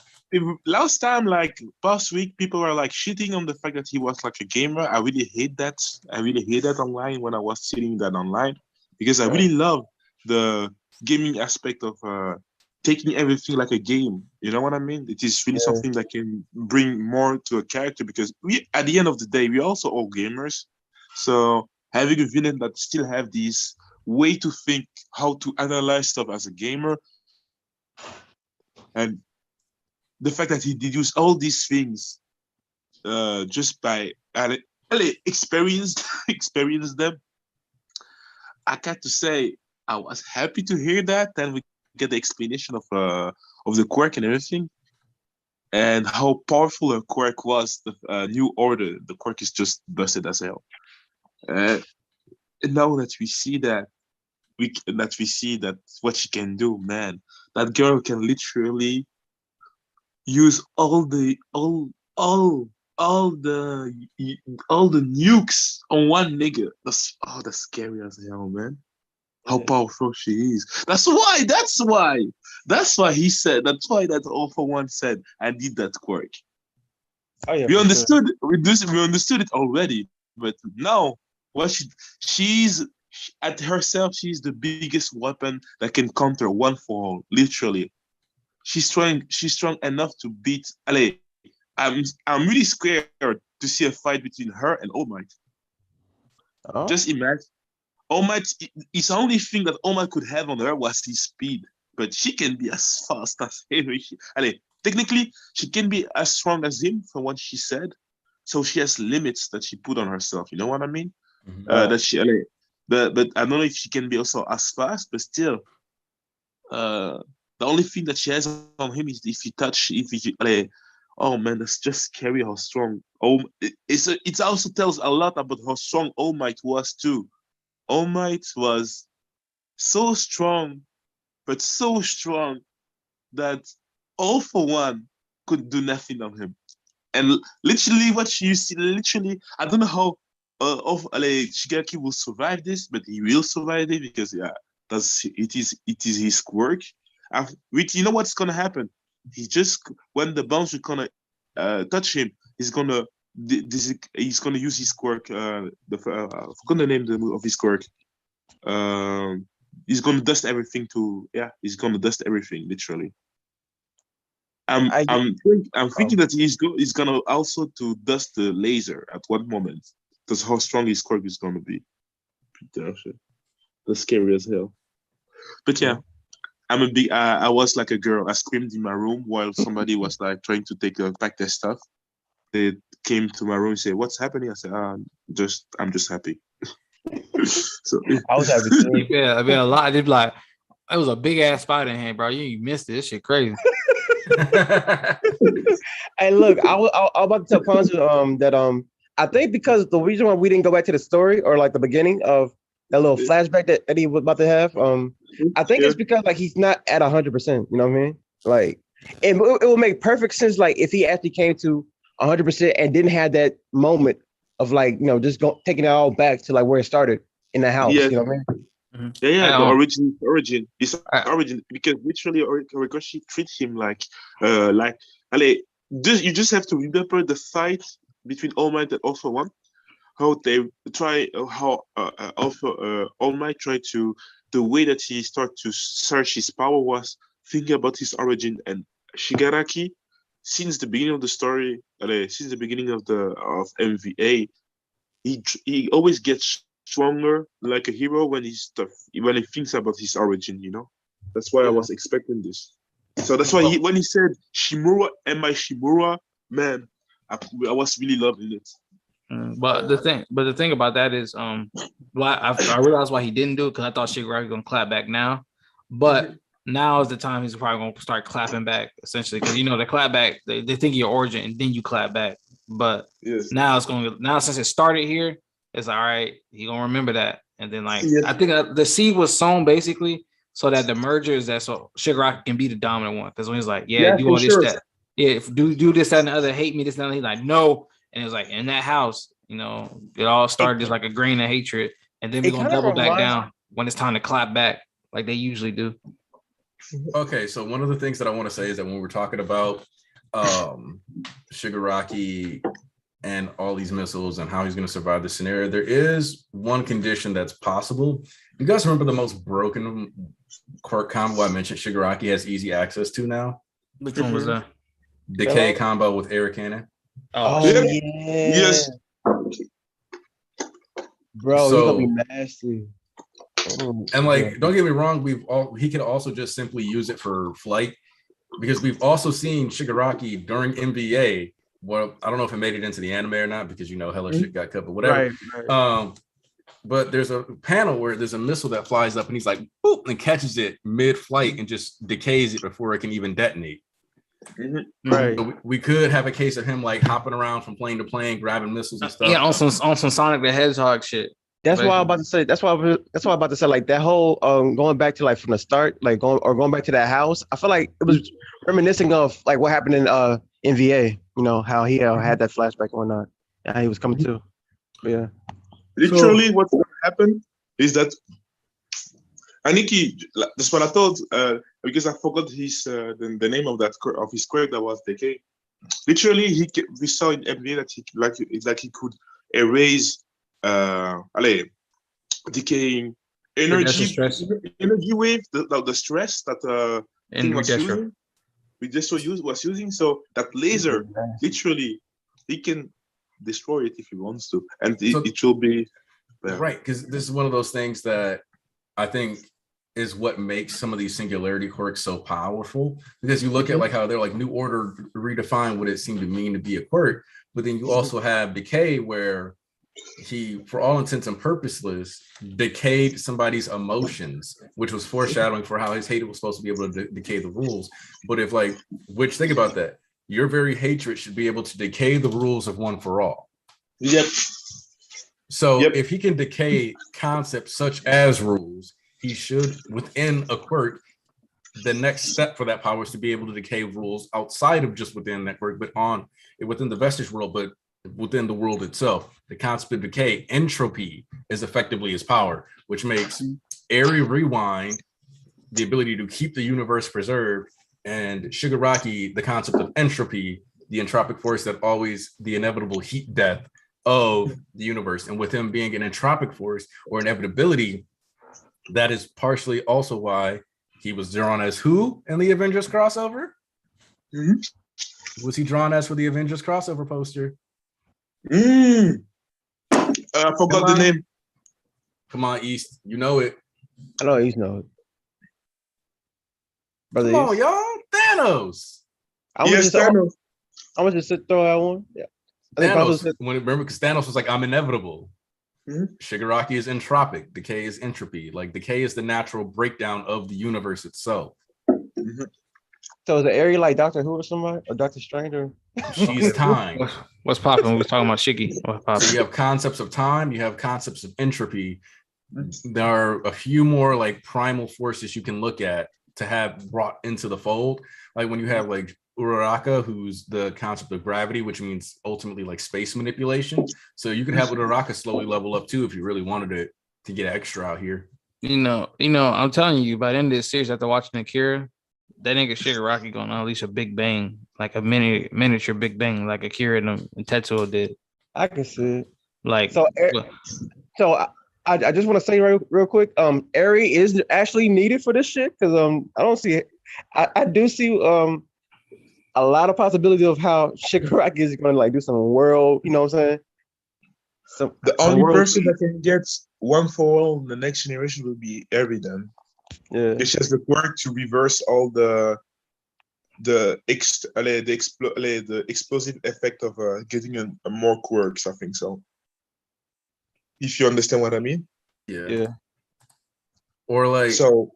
Last time, like past week, people were like shitting on the fact that he was like a gamer. I really hate that. Online when I was seeing that online, because I really love the gaming aspect of taking everything like a game. You know what I mean? It is really something that can bring more to a character, because at the end of the day, we're also all gamers. So having a villain that still have this way to think, how to analyze stuff as a gamer, and the fact that he deduced all these things just by experience them, I got to say I was happy to hear that. Then we get the explanation of the quirk and everything, and how powerful a quirk was. The new order, the quirk is just busted as hell. And now that we see that, we see that what she can do, man. That girl can literally use all the all the nukes on one nigga. That's scary as hell, man. How powerful she is. That's why he said, that's why that All For One said, I did that quirk. Oh yeah, We for understood we understood it already, but now what she's at herself, she's the biggest weapon that can counter one for all, literally. She's strong enough to beat Allez, I'm really scared to see a fight between her and All Might. sure. Oh, Just imagine. All Might, his only thing that All Might could have on her was his speed, but she can be as fast as him. Allez, technically, she can be as strong as him, from what she said. So she has limits that she put on herself. You know what I mean? Mhm. That she, allez, but I don't know if she can be also as fast, but still, the only thing that she has on him is if you touch, if you, allez, oh man, that's just scary how strong. Oh, it also tells a lot about how strong All Might was too. All Might was so strong, but so strong that All For One could do nothing on him. And literally, what you see, literally, I don't know how Shigaki will survive this, but he will survive it because it is his quirk. You know what's gonna happen? He just when the bounce are gonna touch him, he's gonna use his quirk. I forgot the name of his quirk. He's gonna dust everything he's gonna dust everything literally. I'm I I'm I'm thinking that he's gonna also to dust the laser at one moment. That's how strong his quirk is gonna be. That's scary as hell. But yeah, I was like a girl. I screamed in my room while somebody was like trying to pack their stuff. They came to my room and said, "What's happening?" I said, I'm just happy." So I was happy too. Yeah, I mean a lot. They'd be like, it was a big ass spider in here, bro. You missed it. This shit crazy. Hey, look, I was about to tell Ponzu that I think because the reason why we didn't go back to the story or like the beginning of that little flashback that he was about to have, I think it's because like he's not at 100%. You know what I mean? Like, it will make perfect sense like if he actually came to 100% and didn't have that moment of like just taking it all back to like where it started in the house. yeah, You know what I mean? the origin is I- origin because literally Horikoshi treats him like allez, you just have to remember the fight between All Might and All For One. How they try how also All Might tried to the way that he started to search his power was thinking about his origin, and Shigaraki since the beginning of the story, since the beginning of MVA, he always gets stronger like a hero when when he thinks about his origin. That's why I was expecting this. So that's why when he said Shimura, am I Shimura? Man, I was really loving it. But the thing about that is, why I realized why he didn't do it because I thought Shigaraki was gonna clap back now, but now is the time he's probably gonna start clapping back essentially because the clap back they think of your origin and then you clap back, but Yes. now since it started here, it's all right. He gonna remember that, and then Yes. I think the seed was sown basically so that the merger is that so Shigaraki can be the dominant one because when he's like, yeah, do for all this sure. that, yeah, do this that and the other, hate me this and that, he's like no. And it was like in that house, it all started just like a grain of hatred. And then we're going to double back down when it's time to clap back like they usually do. Okay, so one of the things that I want to say is that when we're talking about Shigaraki and all these missiles and how he's going to survive the scenario, there is one condition that's possible. You guys remember the most broken quirk combo I mentioned Shigaraki has easy access to now? Which one was that? Decay combo with air cannon. Oh Yeah. yeah. Yes. Bro, So- he's gonna be nasty. Oh, And like, yeah. don't get me wrong, he can also just simply use it for flight because we've also seen Shigaraki during MVA. Well, I don't know if it made it into the anime or not because hella shit got cut, but whatever. Right. But there's a panel where there's a missile that flies up and he's like, boop, and catches it mid-flight and just decays it before it can even detonate. Right. So we could have a case of him like hopping around from plane to plane, grabbing missiles and stuff. Yeah, on some Sonic the Hedgehog shit. That's why I'm about to say. That's why I'm about to say. Like that whole going back to like from the start, like going back to that house. I feel like it was reminiscing of like what happened in VA. You know how he had that flashback or not, and how he was coming to. But yeah. Literally, what's going to happen is that Aniki. That's what I thought. Because I forgot the name of his quirk that was decay. Literally, we saw in MBA that he could erase decaying energy wave, the stress that thing was using. Was using. So that laser, literally, he can destroy it if he wants to, and it will be right, because this is one of those things that I think is what makes some of these singularity quirks so powerful, because you look at like how they're like New Order redefined what it seemed to mean to be a quirk, but then you also have decay where he, for all intents and purposes, decayed somebody's emotions, which was foreshadowing for how his hate was supposed to be able to decay the rules. But if like, which think about that, your very hatred should be able to decay the rules of One for All. Yep. So if he can decay concepts such as rules, he should, within a quirk, the next step for that power is to be able to decay rules outside of just within that quirk, but within the vestige world, but within the world itself. The concept of decay, entropy, is effectively his power, which makes Eri Rewind the ability to keep the universe preserved, and Shigaraki the concept of entropy, the entropic force that always the inevitable heat death of the universe. And with him being an entropic force or inevitability, that is partially also why he was drawn as who in the Avengers crossover? Was he drawn as for the Avengers crossover poster? I forgot the name. Come on, East. You know it. I know East knows. Brother Come on, y'all. Thanos. I was just throw out one. Yeah. Thanos. Remember, because Thanos was like, I'm inevitable. Shigaraki is entropic. Decay is entropy. Like decay is the natural breakdown of the universe itself. So is the area like Doctor Who or somebody, or Doctor Strange? Or she's time. What's popping? We was talking about Shiggy. So you have concepts of time. You have concepts of entropy. There are a few more like primal forces you can look at to have brought into the fold. Like when you have like Uraraka, who's the concept of gravity, which means ultimately like space manipulation. So you can have Uraraka slowly level up too if you really wanted it to get extra out here. You know, I'm telling you, by the end of this series, after watching Akira, that nigga Shigaraki gonna unleash a big bang, like a miniature big bang, like Akira and Tetsuo did. I can see it. Like so. I just want to say real quick, Eri is actually needed for this shit because I don't see it. I do see a lot of possibility of how Shigaraki is going to like do some world, you know what I'm saying? The only person that can get One for All in the next generation will be Eri then. Yeah, it's just the quirk to reverse all the explosive effect of getting a more quirks. I think so. If you understand what I mean. Yeah. Or like, so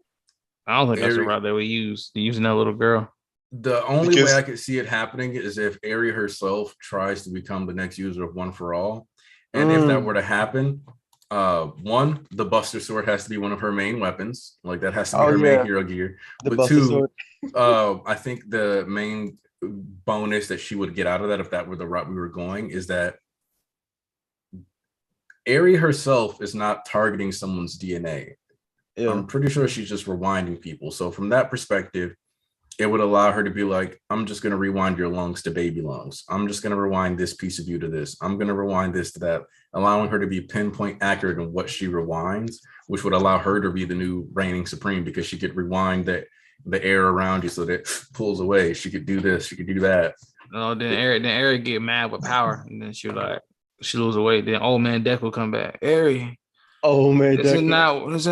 I don't think that's the route that we use. Using that little girl. The only way I could see it happening is if Eri herself tries to become the next user of One for All. And if that were to happen, one, the Buster Sword has to be one of her main weapons. Like that has to be her main hero gear. But two, I think the main bonus that she would get out of that, if that were the route we were going, is that Eri herself is not targeting someone's DNA. Yeah. I'm pretty sure she's just rewinding people. So from that perspective, it would allow her to be like, I'm just going to rewind your lungs to baby lungs. I'm just going to rewind this piece of you to this. I'm going to rewind this to that, allowing her to be pinpoint accurate in what she rewinds, which would allow her to be the new reigning supreme because she could rewind the air around you so that it pulls away. She could do this. She could do that. No, then Eri get mad with power, and then she lose away. Then old man Deck will come back. Eri, oh man, this is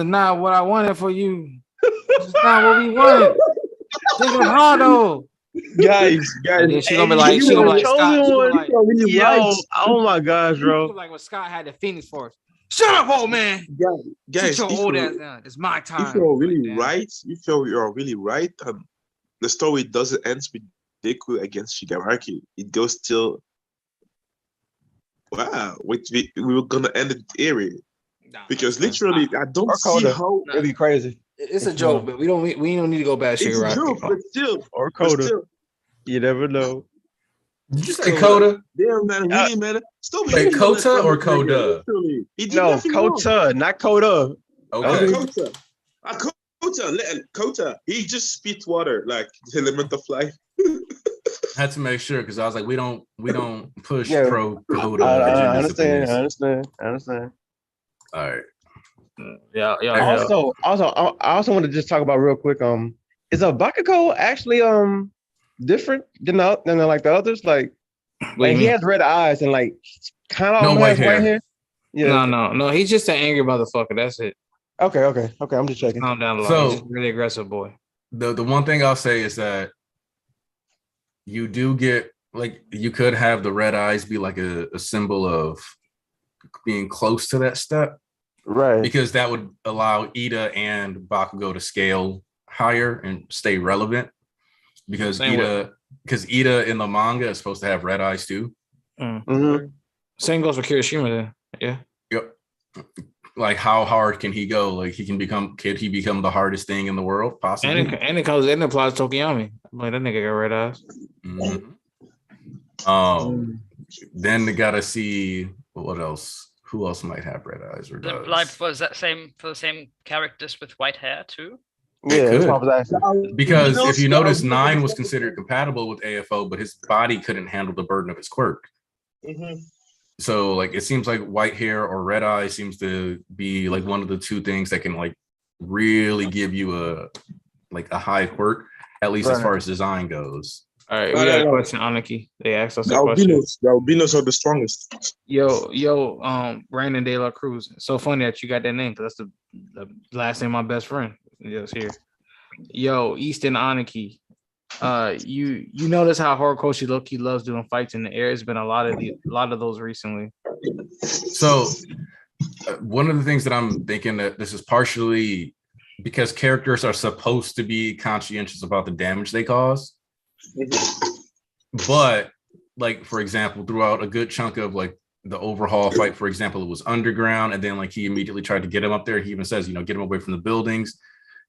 not what I wanted for you. This is not what we wanted. Think of Hardo. Guys. She gonna be like Scott. Oh my gosh, bro. Like when Scott had the Phoenix Force. Shut up, old man. Guys, your old ass down. It's my time. If you're really right, the story doesn't end with Deku against Shigaraki. It goes till we were gonna end it with Eri. Because literally, I don't Or see Coda. how It'd be crazy. It's a joke, but we don't need to go back it's a Shigaraki. joke, but still, Or but Coda. still, You never know. Did you say So, Coda? damn man, really man. Stop Wait, hating on that Kota or comic, nigga. Coda? Literally, he did No, nothing wrong. Kota, not Coda. Okay. Kota. Kota. He just spit water like the element of life. I had to make sure because I was like, we don't push Yeah. pro Coda I agendas up in understand. this. I understand. All right. Yeah. I also want to just talk about real quick. Is a Bakugo actually different than like the others? Like he has red eyes and like kind of No white hair. Yeah. No. He's just an angry motherfucker. That's it. Okay. I'm just checking. Calm down a lot. So- He's just a really aggressive boy. The one thing I'll say is that you do get like you could have the red eyes be like a symbol of being close to that step, Right. because that would allow Ida and Bakugo to scale higher and stay relevant. Because Ida in the manga is supposed to have red eyes too. Mm-hmm. Same goes for Kirishima then. Yeah. Yep. Like how hard can he go? Like could he become the hardest thing in the world? Possibly. And it applies to Tokiyami. Like that nigga got red eyes. Then they gotta see what else. Who else might have red eyes or does? Like was that same for the same characters with white hair too? Yeah, could. that's what I was asking. Because if you notice, 9 was considered compatible with AFO, but his body couldn't handle the burden of his quirk. Mm-hmm. So like it seems like white hair or red eye seems to be like one of the two things that can like really give you a high quirk, at least as far as design goes. All right, we got a question, Aniki. They asked us a question. The albinos are the strongest. Yo, Brandon De La Cruz. So funny that you got that name because that's the last name of my best friend. Just here. Yo, Easton Aniki. You notice how Horikoshi low-key loves doing fights in the air. It's been a lot of those recently. So one of the things that I'm thinking that this is partially because characters are supposed to be conscientious about the damage they cause. But like, for example, throughout a good chunk of like the overhaul fight, for example, it was underground. And then like he immediately tried to get him up there. He even says, get him away from the buildings.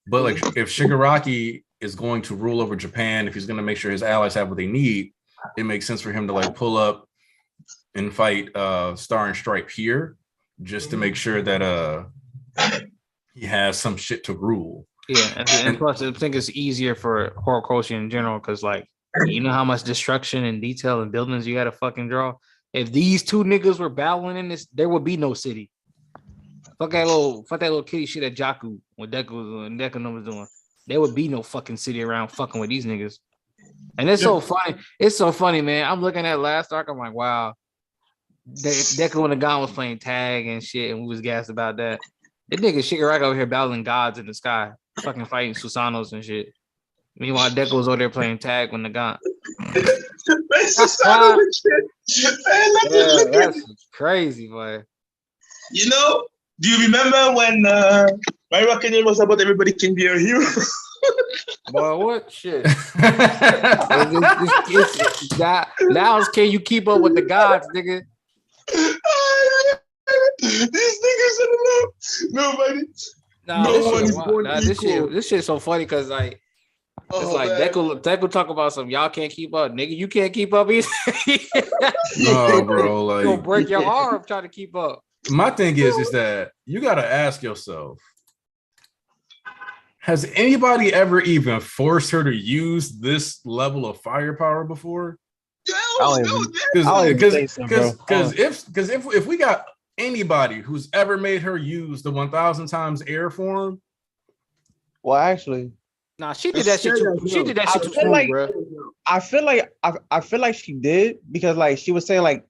But like if Shigaraki is going to rule over Japan, if he's going to make sure his allies have what they need, it makes sense for him to like pull up and fight Star and Stripe here just to make sure that he has some shit to rule. Yeah, and plus I think it's easier for Horikoshi in general because like you know how much destruction and detail and buildings you got to fucking draw. If these two niggas were battling in this, there would be no city. Fuck that little kitty shit at Jakku when Deku was doing. There would be no fucking city around fucking with these niggas. And it's so funny. It's so funny, man. I'm looking at last arc. I'm like, wow. Deku and the God was playing tag and shit, and we was gassed about that. This nigga Shigaraki over here battling gods in the sky, fucking fighting Susanos and shit. Meanwhile, Deku was over there playing tag with the God. That's crazy, boy. Do you remember when My Hero Academia was about everybody can be a hero? Boy, what shit? Now can you keep up with the gods, nigga? These niggas are love. Nobody. This shit's so funny because like it's like Deku talk about something y'all can't keep up, nigga. You can't keep up either. No, bro, like you'll break your arm trying to keep up. My thing is that you gotta ask yourself, has anybody ever even forced her to use this level of firepower before? Because if we got anybody who's ever made her use the 1,000 times air form, well, actually, nah, she did that shit too. She did that shit too smooth, bro. I feel like she did because like she was saying like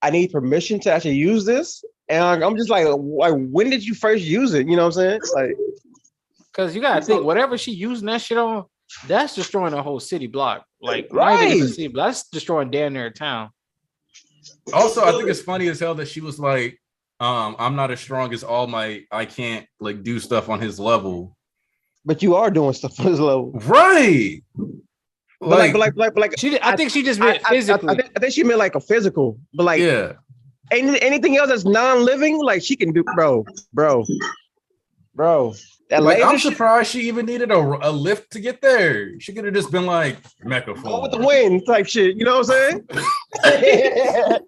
I need permission to actually use this, and I'm just like when did you first use it? You know what I'm saying? Like, because you gotta think whatever she using that shit on, that's destroying a whole city block. Like, right? City block, that's destroying damn near a town. Also, I think it's funny as hell that she was like, I'm not as strong as All Might. I can't like do stuff on his level. But you are doing stuff on his level, right? But like she did, I think she just meant physically. I think she meant like a physical, but like yeah. Anything else that's non-living, like she can do, bro. That Like, laser I'm shit, surprised she even needed a lift to get there. She could have just been like mecha go with the form. wind type shit. You know what I'm saying?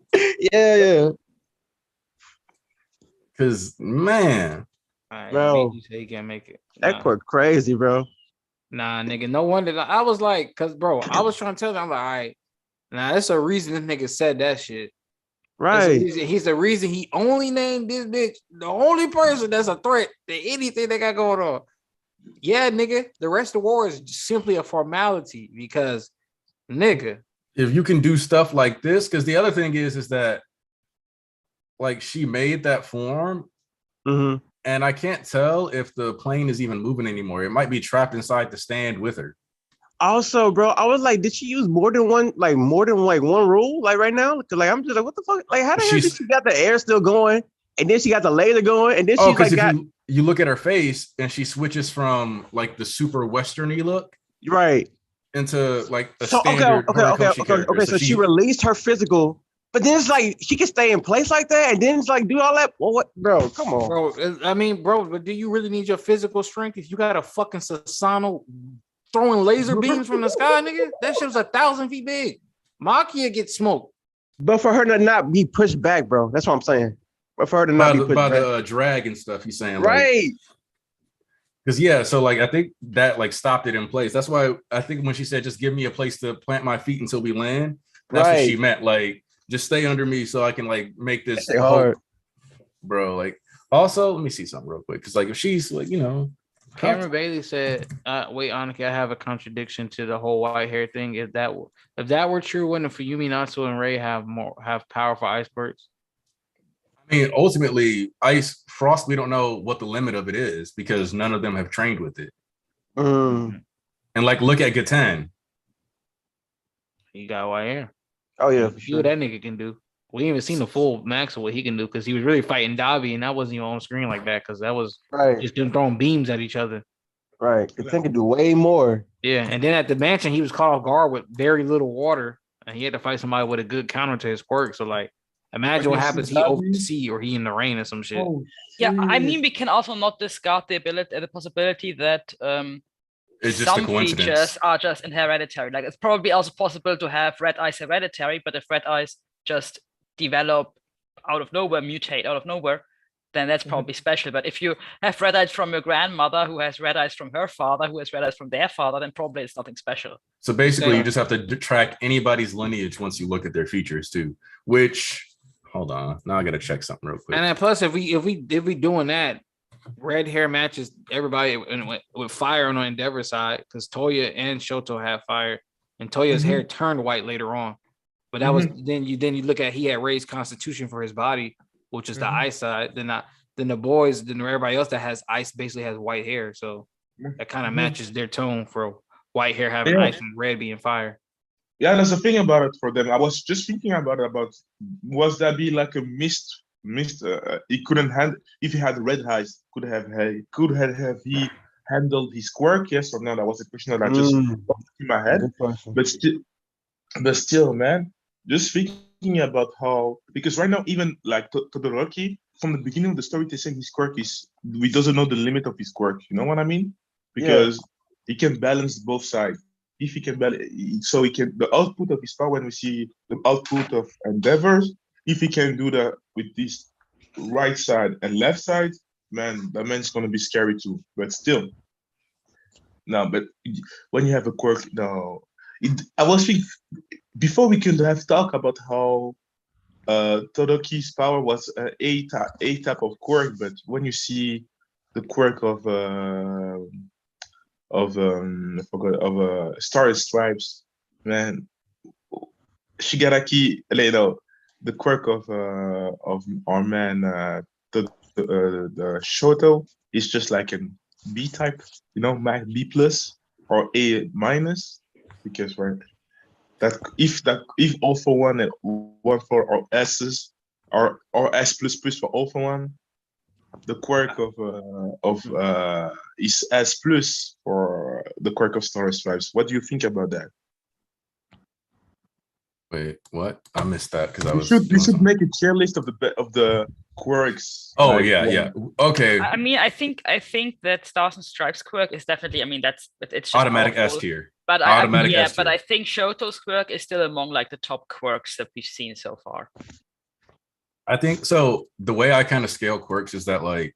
yeah. Because man, Bro. You say he can't make it. That quirk crazy, bro. Nah, nigga. No wonder. I was like, cause bro, I was trying to tell them, I'm like, all right, now that's a reason this nigga said that shit. Right. He's the reason he only named this bitch the only person that's a threat to anything they got going on. Yeah, nigga. The rest of the war is simply a formality because, nigga. if you can do stuff like this, because the other thing is that like she made that form, and I can't tell if the plane is even moving anymore. It might be trapped inside the stand with her. Also, bro, I was like, did she use more than one one rule, like right now? Because like I'm just like, what the fuck? Like, how the hell did she got the air still going, and then she got the laser going, and then she's like, if you look at her face and she switches from like the super westerny look, right, into like a so standard okay. So she released her physical, but then it's like she can stay in place like that, and then it's like do all that. Well, what, bro? Come on, bro. I mean, bro, but do you really need your physical strength if you got a fucking Sasano throwing laser beams from the sky, nigga? That shit was 1,000 feet big. Makia gets smoked. But for her to not be pushed back, bro, that's what I'm saying. But for her to not be pushed by back. the drag and stuff, he's saying, right? Because so like I think that like stopped it in place. That's why I think when she said just give me a place to plant my feet until we land, that's what she meant. Like just stay under me so I can like make this hard, bro. Like also, let me see something real quick because like if she's like Cameron Bailey said, wait, Annika, I have a contradiction to the whole white hair thing. If that were true, wouldn't Fuyumi, Natsu, and Ray have powerful ice quirks? I mean, ultimately, Ice Frost, we don't know what the limit of it is because none of them have trained with it. And like, look at Gatan. He got white hair. Oh yeah, see what that nigga can do. We ain't even seen the full max of what he can do because he was really fighting Dabi, and that wasn't even on screen like that because that was just them throwing beams at each other. Right, Gatan can do way more. Yeah, and then at the mansion, he was caught off guard with very little water, and he had to fight somebody with a good counter to his quirk. So like. Imagine what happens. He over the sea or he in the rain or some shit. Yeah, I mean, we can also not discard the possibility that some features are just hereditary. Like it's probably also possible to have red eyes hereditary, but if red eyes just develop out of nowhere, mutate out of nowhere, then that's probably special. But if you have red eyes from your grandmother who has red eyes from her father, who has red eyes from their father, then probably it's nothing special. So basically, you just have to track anybody's lineage once you look at their features too, which. Hold on. Now I gotta check something real quick. And then plus, if we doing that, red hair matches everybody with fire on the Endeavor side because Toya and Shoto have fire, and Toya's hair turned white later on. But that was then you look at he had raised Constitution for his body, which is the ice side. Then everybody else that has ice basically has white hair, so that kind of matches their tone for white hair having ice and red being fire. Yeah, there's a thing about it for them. I was just thinking about was that be like a mist? He couldn't handle if he had red eyes. Could he handled his quirk? Yes or no? That was a question that I just popped in my head. But still, man, just thinking about how because right now even like Todoroki from the beginning of the story, they say his quirk we doesn't know the limit of his quirk. You know what I mean? Because he can balance both sides. If he can balance, so he can the output of his power when we see the output of endeavors. If he can do that with this right side and left side, man, that man's gonna be scary too. But still, but when you have a quirk, I was thinking before we could have talked about how Todoroki's power was a type of quirk, but when you see the quirk of Star Stripes, man, Shigaraki, the quirk of our man, the Shoto is just like an B type, B plus or A minus, because if all for one and 1 for our S's or S plus plus for all for one, the quirk of is S plus for the quirk of Star Stripes. What do you think about that? Wait, what? I missed that because I We was. should doing something. make a tier list of the quirks. Oh like, yeah. Okay, I mean, I think that Stars and Stripes quirk is definitely. I mean, it's just automatic S powerful. tier. But Automatic yeah, S but tier. I think Shoto's quirk is still among like the top quirks that we've seen so far. I think so. The way I kind of scale quirks is that like,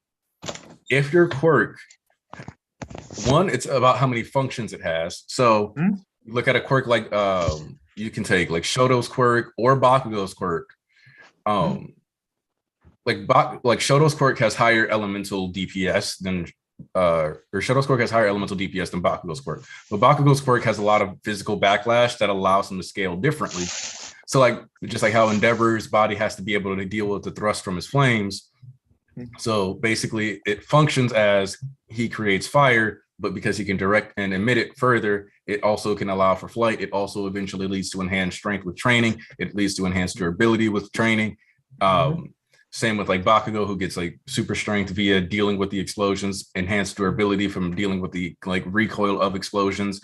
if your quirk, one, it's about how many functions it has. So you look at a quirk like you can take like Shoto's quirk or Bakugo's quirk. Like Shoto's quirk has higher elemental DPS than or Shoto's quirk has higher elemental DPS than Bakugo's quirk. But Bakugo's quirk has a lot of physical backlash that allows him to scale differently. So like just like how Endeavor's body has to be able to deal with the thrust from his flames. So basically it functions as he creates fire, but because he can direct and emit it further, it also can allow for flight. It also eventually leads to enhanced strength with training. It leads to enhanced durability with training. Same with like Bakugo, who gets like super strength via dealing with the explosions, enhanced durability from dealing with the like recoil of explosions,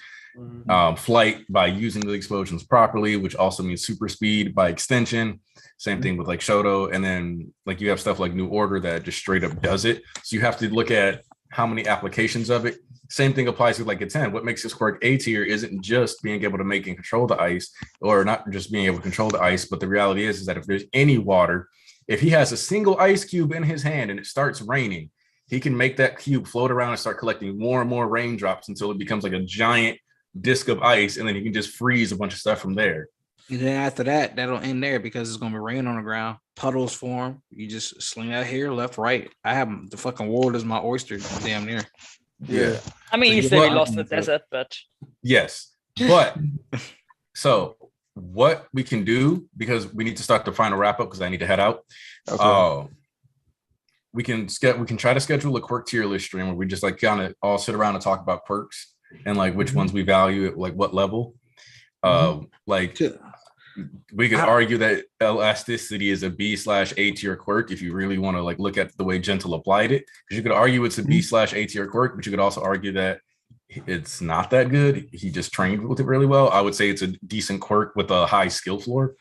flight by using the explosions properly, which also means super speed by extension. Same thing with like Shoto. And then like you have stuff like New Order that just straight up does it. So you have to look at how many applications of it. Same thing applies with like a 10. What makes this quirk A tier isn't just being able to make and control the ice, or not just being able to control the ice, but the reality is that if there's any water, if he has a single ice cube in his hand and it starts raining, he can make that cube float around and start collecting more and more raindrops until it becomes like a giant disc of ice, and then he can just freeze a bunch of stuff from there. And then after that, that'll end there because it's gonna be rain on the ground. Puddles form. You just sling that here, left, right. I have the fucking world as my oyster, damn near. Yeah. I mean, he's very lost in the desert, but yes. But so what we can do, because we need to start the final wrap up because I need to head out. Okay. We can try to schedule a quirk tier list stream where we just like kind of all sit around and talk about quirks and like which ones we value at like what level. Like we could argue that elasticity is a B/A tier quirk if you really want to like look at the way Gentle applied it, because you could argue it's a B/A tier quirk, but you could also argue that it's not that good. He just trained with it really well. I would say it's a decent quirk with a high skill floor.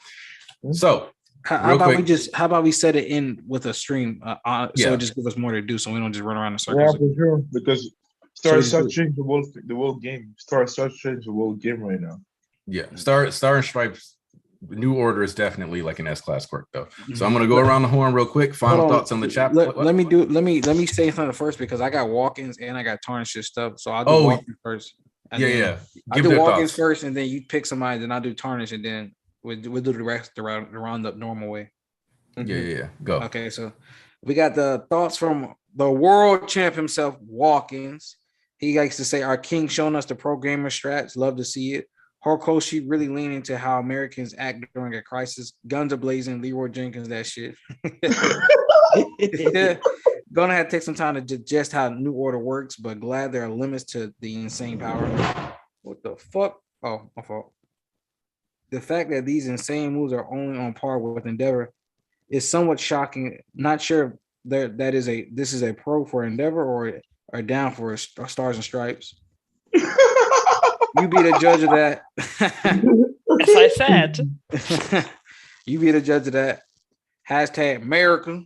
So how about we set it in with a stream so it just give us more to do, so we don't just run around in circles. Yeah, for sure. Because start change the world game. Start change the world game right now. Yeah, Star and Stripes New Order is definitely like an S-class quirk though. So I'm gonna go around the horn real quick. Final thoughts on the chapter. Let me say something first, because I got walk-ins and I got tarnished stuff. So I'll do walk-ins first. I'll do walk-ins first, and then you pick somebody, then I'll do tarnish, and then we'll do the rest the roundup normal way. Yeah. Go. Okay, so we got the thoughts from the world champ himself, walk-ins. He likes to say, our king showing us the programmer strats. Love to see it. Horikoshi really leaning into how Americans act during a crisis. Guns are blazing. Leroy Jenkins, that shit. Gonna have to take some time to digest how New Order works, but glad there are limits to the insane power. What the fuck? Oh, my fault. The fact that these insane moves are only on par with Endeavor is somewhat shocking. Not sure this is a pro for Endeavor or down for Stars and Stripes. You be the judge of that. As I said. You be the judge of that. Hashtag America.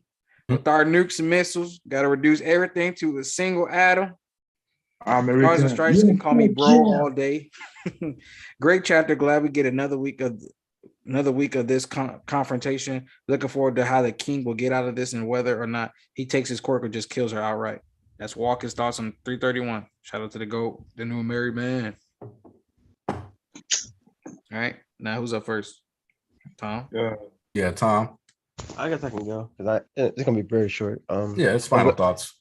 With our nukes and missiles, got to reduce everything to a single atom. Stars and Stripes can call me bro all day. Great chapter. Glad we get another week of this confrontation. Looking forward to how the king will get out of this and whether or not he takes his quirk or just kills her outright. That's Walker's thoughts on 331. Shout out to the GOAT, the new married man. All right, now who's up first? Tom? Yeah, Tom. I guess I can go because it's gonna be very short. It's final thoughts.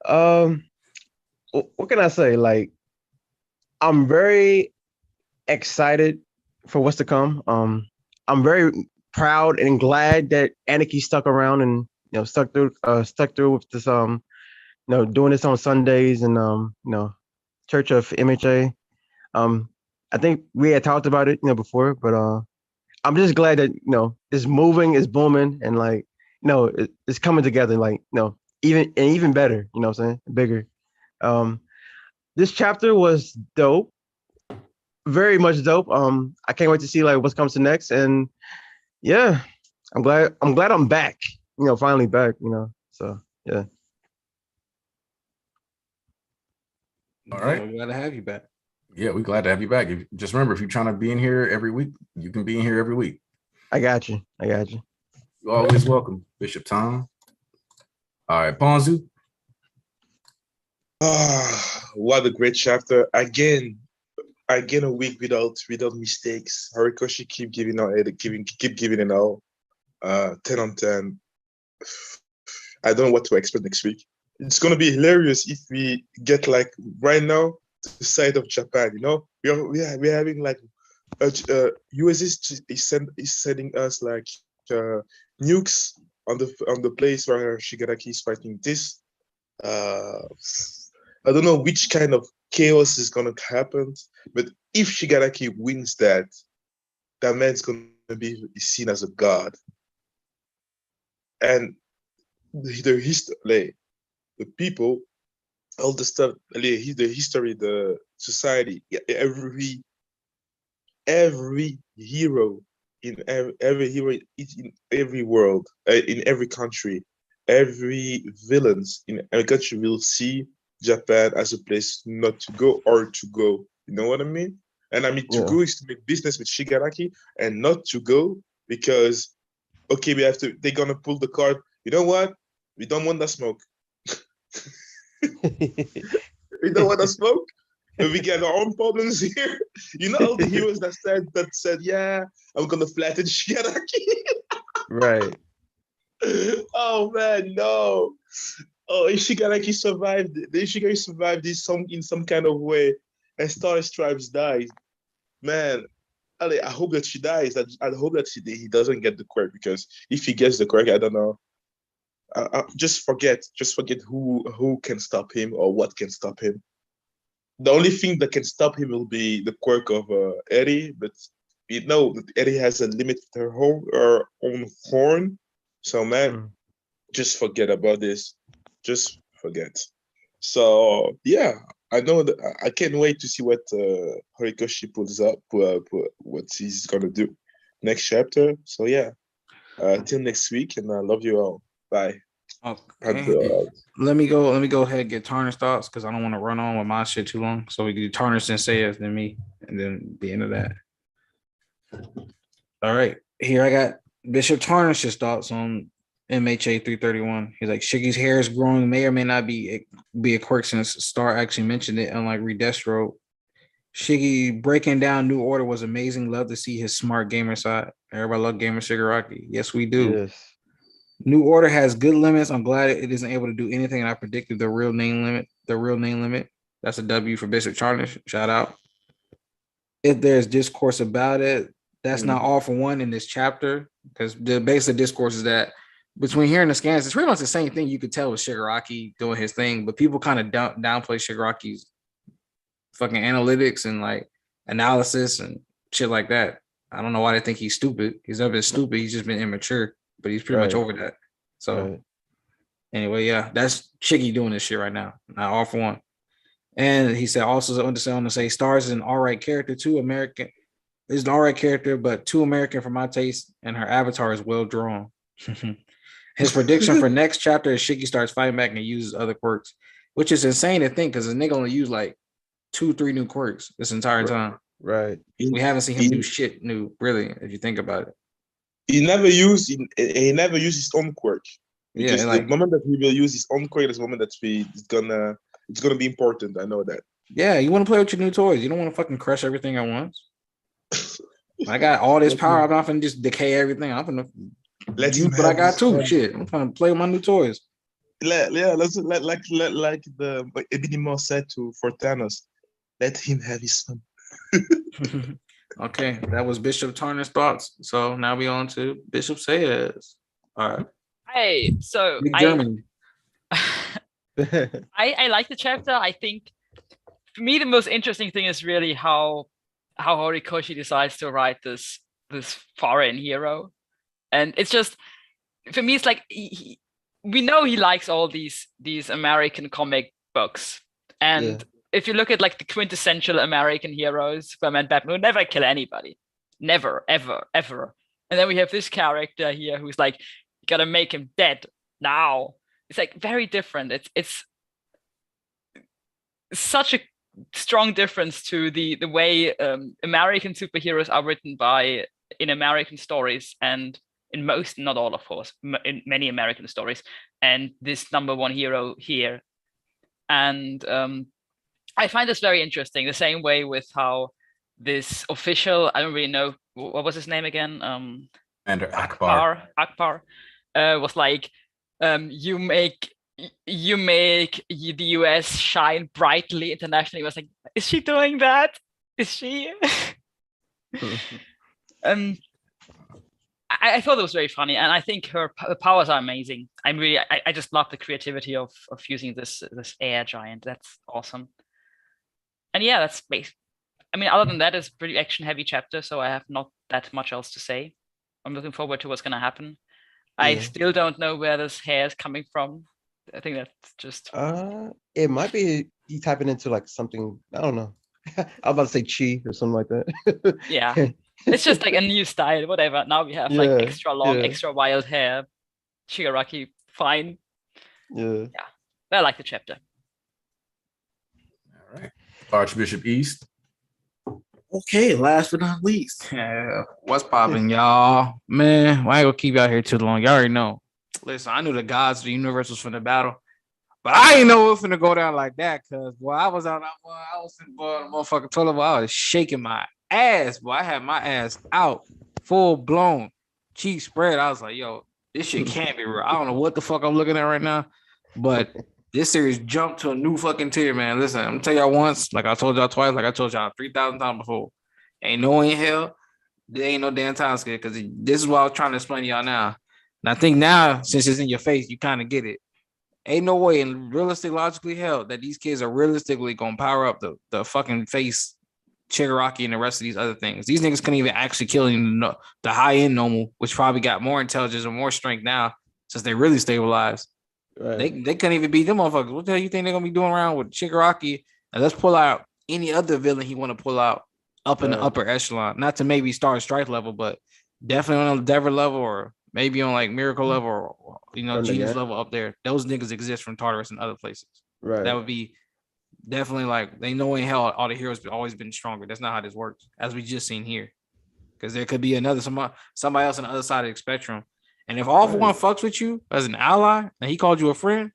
What can I say? Like, I'm very excited for what's to come. I'm very proud and glad that Anarchy stuck around and stuck through with this doing this on Sundays and Church of MHA. I think we had talked about it before, but I'm just glad that it's moving, it's booming, and like it's coming together. Like even better. What I'm saying, bigger. This chapter was dope. very much dope. I can't wait to see like what comes to next. And yeah, I'm glad I'm back. Finally back. So yeah. All right. I'm glad to have you back. Yeah, we're glad to have you back. Just remember, if you're trying to be in here every week, you can be in here every week. I got you. You're always welcome, Bishop Tom. All right, Ponzu. What a great chapter. Again a week without mistakes. Horikoshi keep giving it all. 10 on 10. I don't know what to expect next week. It's gonna be hilarious if we get like right now the side of Japan. We're having like US is sending us like nukes on the place where Shigaraki is fighting this. I don't know which kind of chaos is gonna happen, but if Shigaraki wins that man's gonna be seen as a god. And the history, the people, all the stuff, the history, the society, every hero in every world, in every country, every villains in every country will see Japan as a place not to go or to go. You know what I mean? And I mean to go is to make business with Shigaraki, and not to go because okay, they're gonna pull the card. You know what? We don't want the smoke. We don't want the smoke. We get our own problems here. All the heroes that said, yeah, I'm gonna flatten Shigaraki. Right. Oh man, no. Oh, if Shigaraki survived this in some kind of way, and Star Stripes dies, man. I hope that she dies. I hope that he doesn't get the quirk, because if he gets the quirk, I don't know. Just forget who can stop him or what can stop him. The only thing that can stop him will be the quirk of Eddie, but Eddie has a limit with her own horn. So man, just forget about this. Just forget. So yeah, I know that I can't wait to see what Horikoshi pulls up, what he's gonna do next chapter. So yeah, till next week, and I love you all. Bye. Okay. Let me go ahead and get Tarnished thoughts, because I don't want to run on with my shit too long. So we can do Tarnished and Sayas, then me, and then the end of that. All right. Here I got Bishop Tarnish's thoughts on MHA 331. He's like, Shiggy's hair is growing, may or may not be a quirk, since Star actually mentioned it, unlike Redestro. Shiggy breaking down New Order was amazing. Love to see his smart gamer side. Everybody love gamer Shigaraki. Yes, we do. Yes. New Order has good limits. I'm glad it isn't able to do anything. And I predicted the real name limit. That's a W for Bishop Tarnish. Shout out. If there's discourse about it, that's not all for one in this chapter, because the basic discourse is that between here and the scans, it's pretty much the same thing. You could tell with Shigaraki doing his thing, but people kind of downplay Shigaraki's fucking analytics and like analysis and shit like that. I don't know why they think he's stupid. He's never been stupid. He's just been immature, but he's pretty much over that. So anyway, yeah, that's Shiggy doing this shit right now. Not all for one. And he said also to say Stars is an all right character, too. American is an all right character, but too American for my taste, and her avatar is well drawn. His prediction for next chapter is Shiggy starts fighting back and uses other quirks, which is insane to think, because the nigga only used like 2-3 new quirks this entire time. Right. We haven't seen him do shit new, really, if you think about it. He never used his own quirk. Because Yeah, like the moment that he will use his own quirk is the moment that it's gonna be important. I know that. Yeah, you want to play with your new toys. You don't want to fucking crush everything at once. I got all this power. I'm not gonna just decay everything. I'm gonna use what I got too. Shit, I'm trying to play with my new toys. Let's like the Ebinimo said for Thanos. Let him have his fun. Okay, that was Bishop Turner's thoughts. So now we on to Bishop Sayers. All right. Hey, so Germany. I like the chapter. I think for me the most interesting thing is really how Horikoshi decides to write this foreign hero, and it's just, for me it's like we know he likes all these American comic books, and if you look at like the quintessential American heroes, Superman, Batman would never kill anybody. Never, ever, ever. And then we have this character here who's like, you gotta make him dead now. It's like very different. It's such a strong difference to the way American superheroes are written in American stories, and in most, not all, of course, in many American stories, and this number one hero here. And I find this very interesting. The same way with how this official, I don't really know what was his name again. Commander Akbar. Akbar was like, you make the US shine brightly internationally. It was like, is she doing that? Is she? I thought it was very funny, and I think her powers are amazing. I just love the creativity of using this air giant. That's awesome. And yeah, that's basic. I mean, other than that, it's a pretty action heavy chapter, so I have not that much else to say. I'm looking forward to what's going to happen. I still don't know where this hair is coming from. I think that's just. It might be he tapping into like something. I don't know. I'm about to say chi or something like that. Yeah, it's just like a new style. Whatever. Now we have like extra long, extra wild hair. Shigaraki, fine. Yeah. But I like the chapter. All right, Archbishop East. Okay, last but not least, what's popping, y'all? Man, I ain't gonna keep y'all here too long. Y'all already know. Listen, I knew the gods of the universe was from the battle, but I didn't know it was gonna go down like that. Cause boy, I was in the motherfucking toilet. Boy, I was shaking my ass. Boy, I had my ass out, full blown, cheek spread. I was like, yo, this shit can't be real. I don't know what the fuck I'm looking at right now, but this series jumped to a new fucking tier, man. Listen, I'm gonna tell y'all once, like I told y'all twice, like I told y'all 3,000 times before. Ain't no way in hell, there ain't no damn time scale, because this is what I was trying to explain to y'all now. And I think now, since it's in your face, you kind of get it. Ain't no way in realistic, logically hell that these kids are realistically gonna power up the fucking face Shigaraki and the rest of these other things. These niggas couldn't even actually kill the high end normal, which probably got more intelligence and more strength now since they really stabilized. Right. They couldn't even beat them motherfuckers. What the hell you think they're gonna be doing around with Shigaraki? And let's pull out any other villain he want to pull out up in the upper echelon. Not to maybe Star Strike level, but definitely on the Endeavor level, or maybe on like Miracle level, or Genius level up there. Those niggas exist from Tartarus and other places. Right. That would be definitely like, they know in hell all the heroes have always been stronger. That's not how this works, as we just seen here. Because there could be somebody else on the other side of the spectrum. And if All For One fucks with you as an ally and he called you a friend,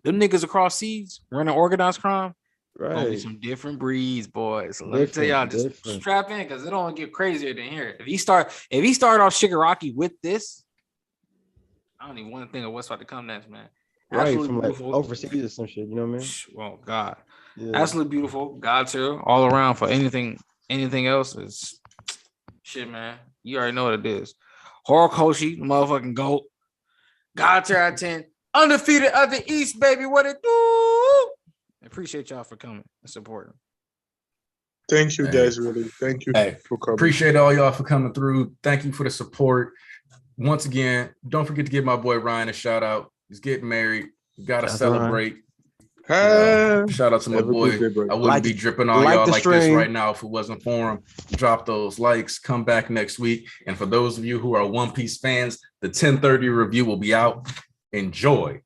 them niggas across seas running organized crime, gonna be some different breeds, boys. So let me tell y'all, just strap in, because it don't get crazier than here. If he started off Shigaraki with this, I don't even want to think of what's about to come next, man. Absolutely from beautiful. Like overseas or some shit, you know what I mean? Well, God, absolutely beautiful. God's here all around. For anything else is shit, man. You already know what it is. Horror Koshi, motherfucking GOAT. God tier at 10. Undefeated of the East, baby. What it do? I appreciate y'all for coming and supporting. Thank you, guys. Really. Thank you for coming. Appreciate all y'all for coming through. Thank you for the support. Once again, don't forget to give my boy Ryan a shout out. He's getting married. You gotta celebrate. Shout out to my boy. I wouldn't be dripping on y'all like this right now if it wasn't for him. Drop those likes. Come back next week. And for those of you who are One Piece fans, the 10:30 review will be out. Enjoy.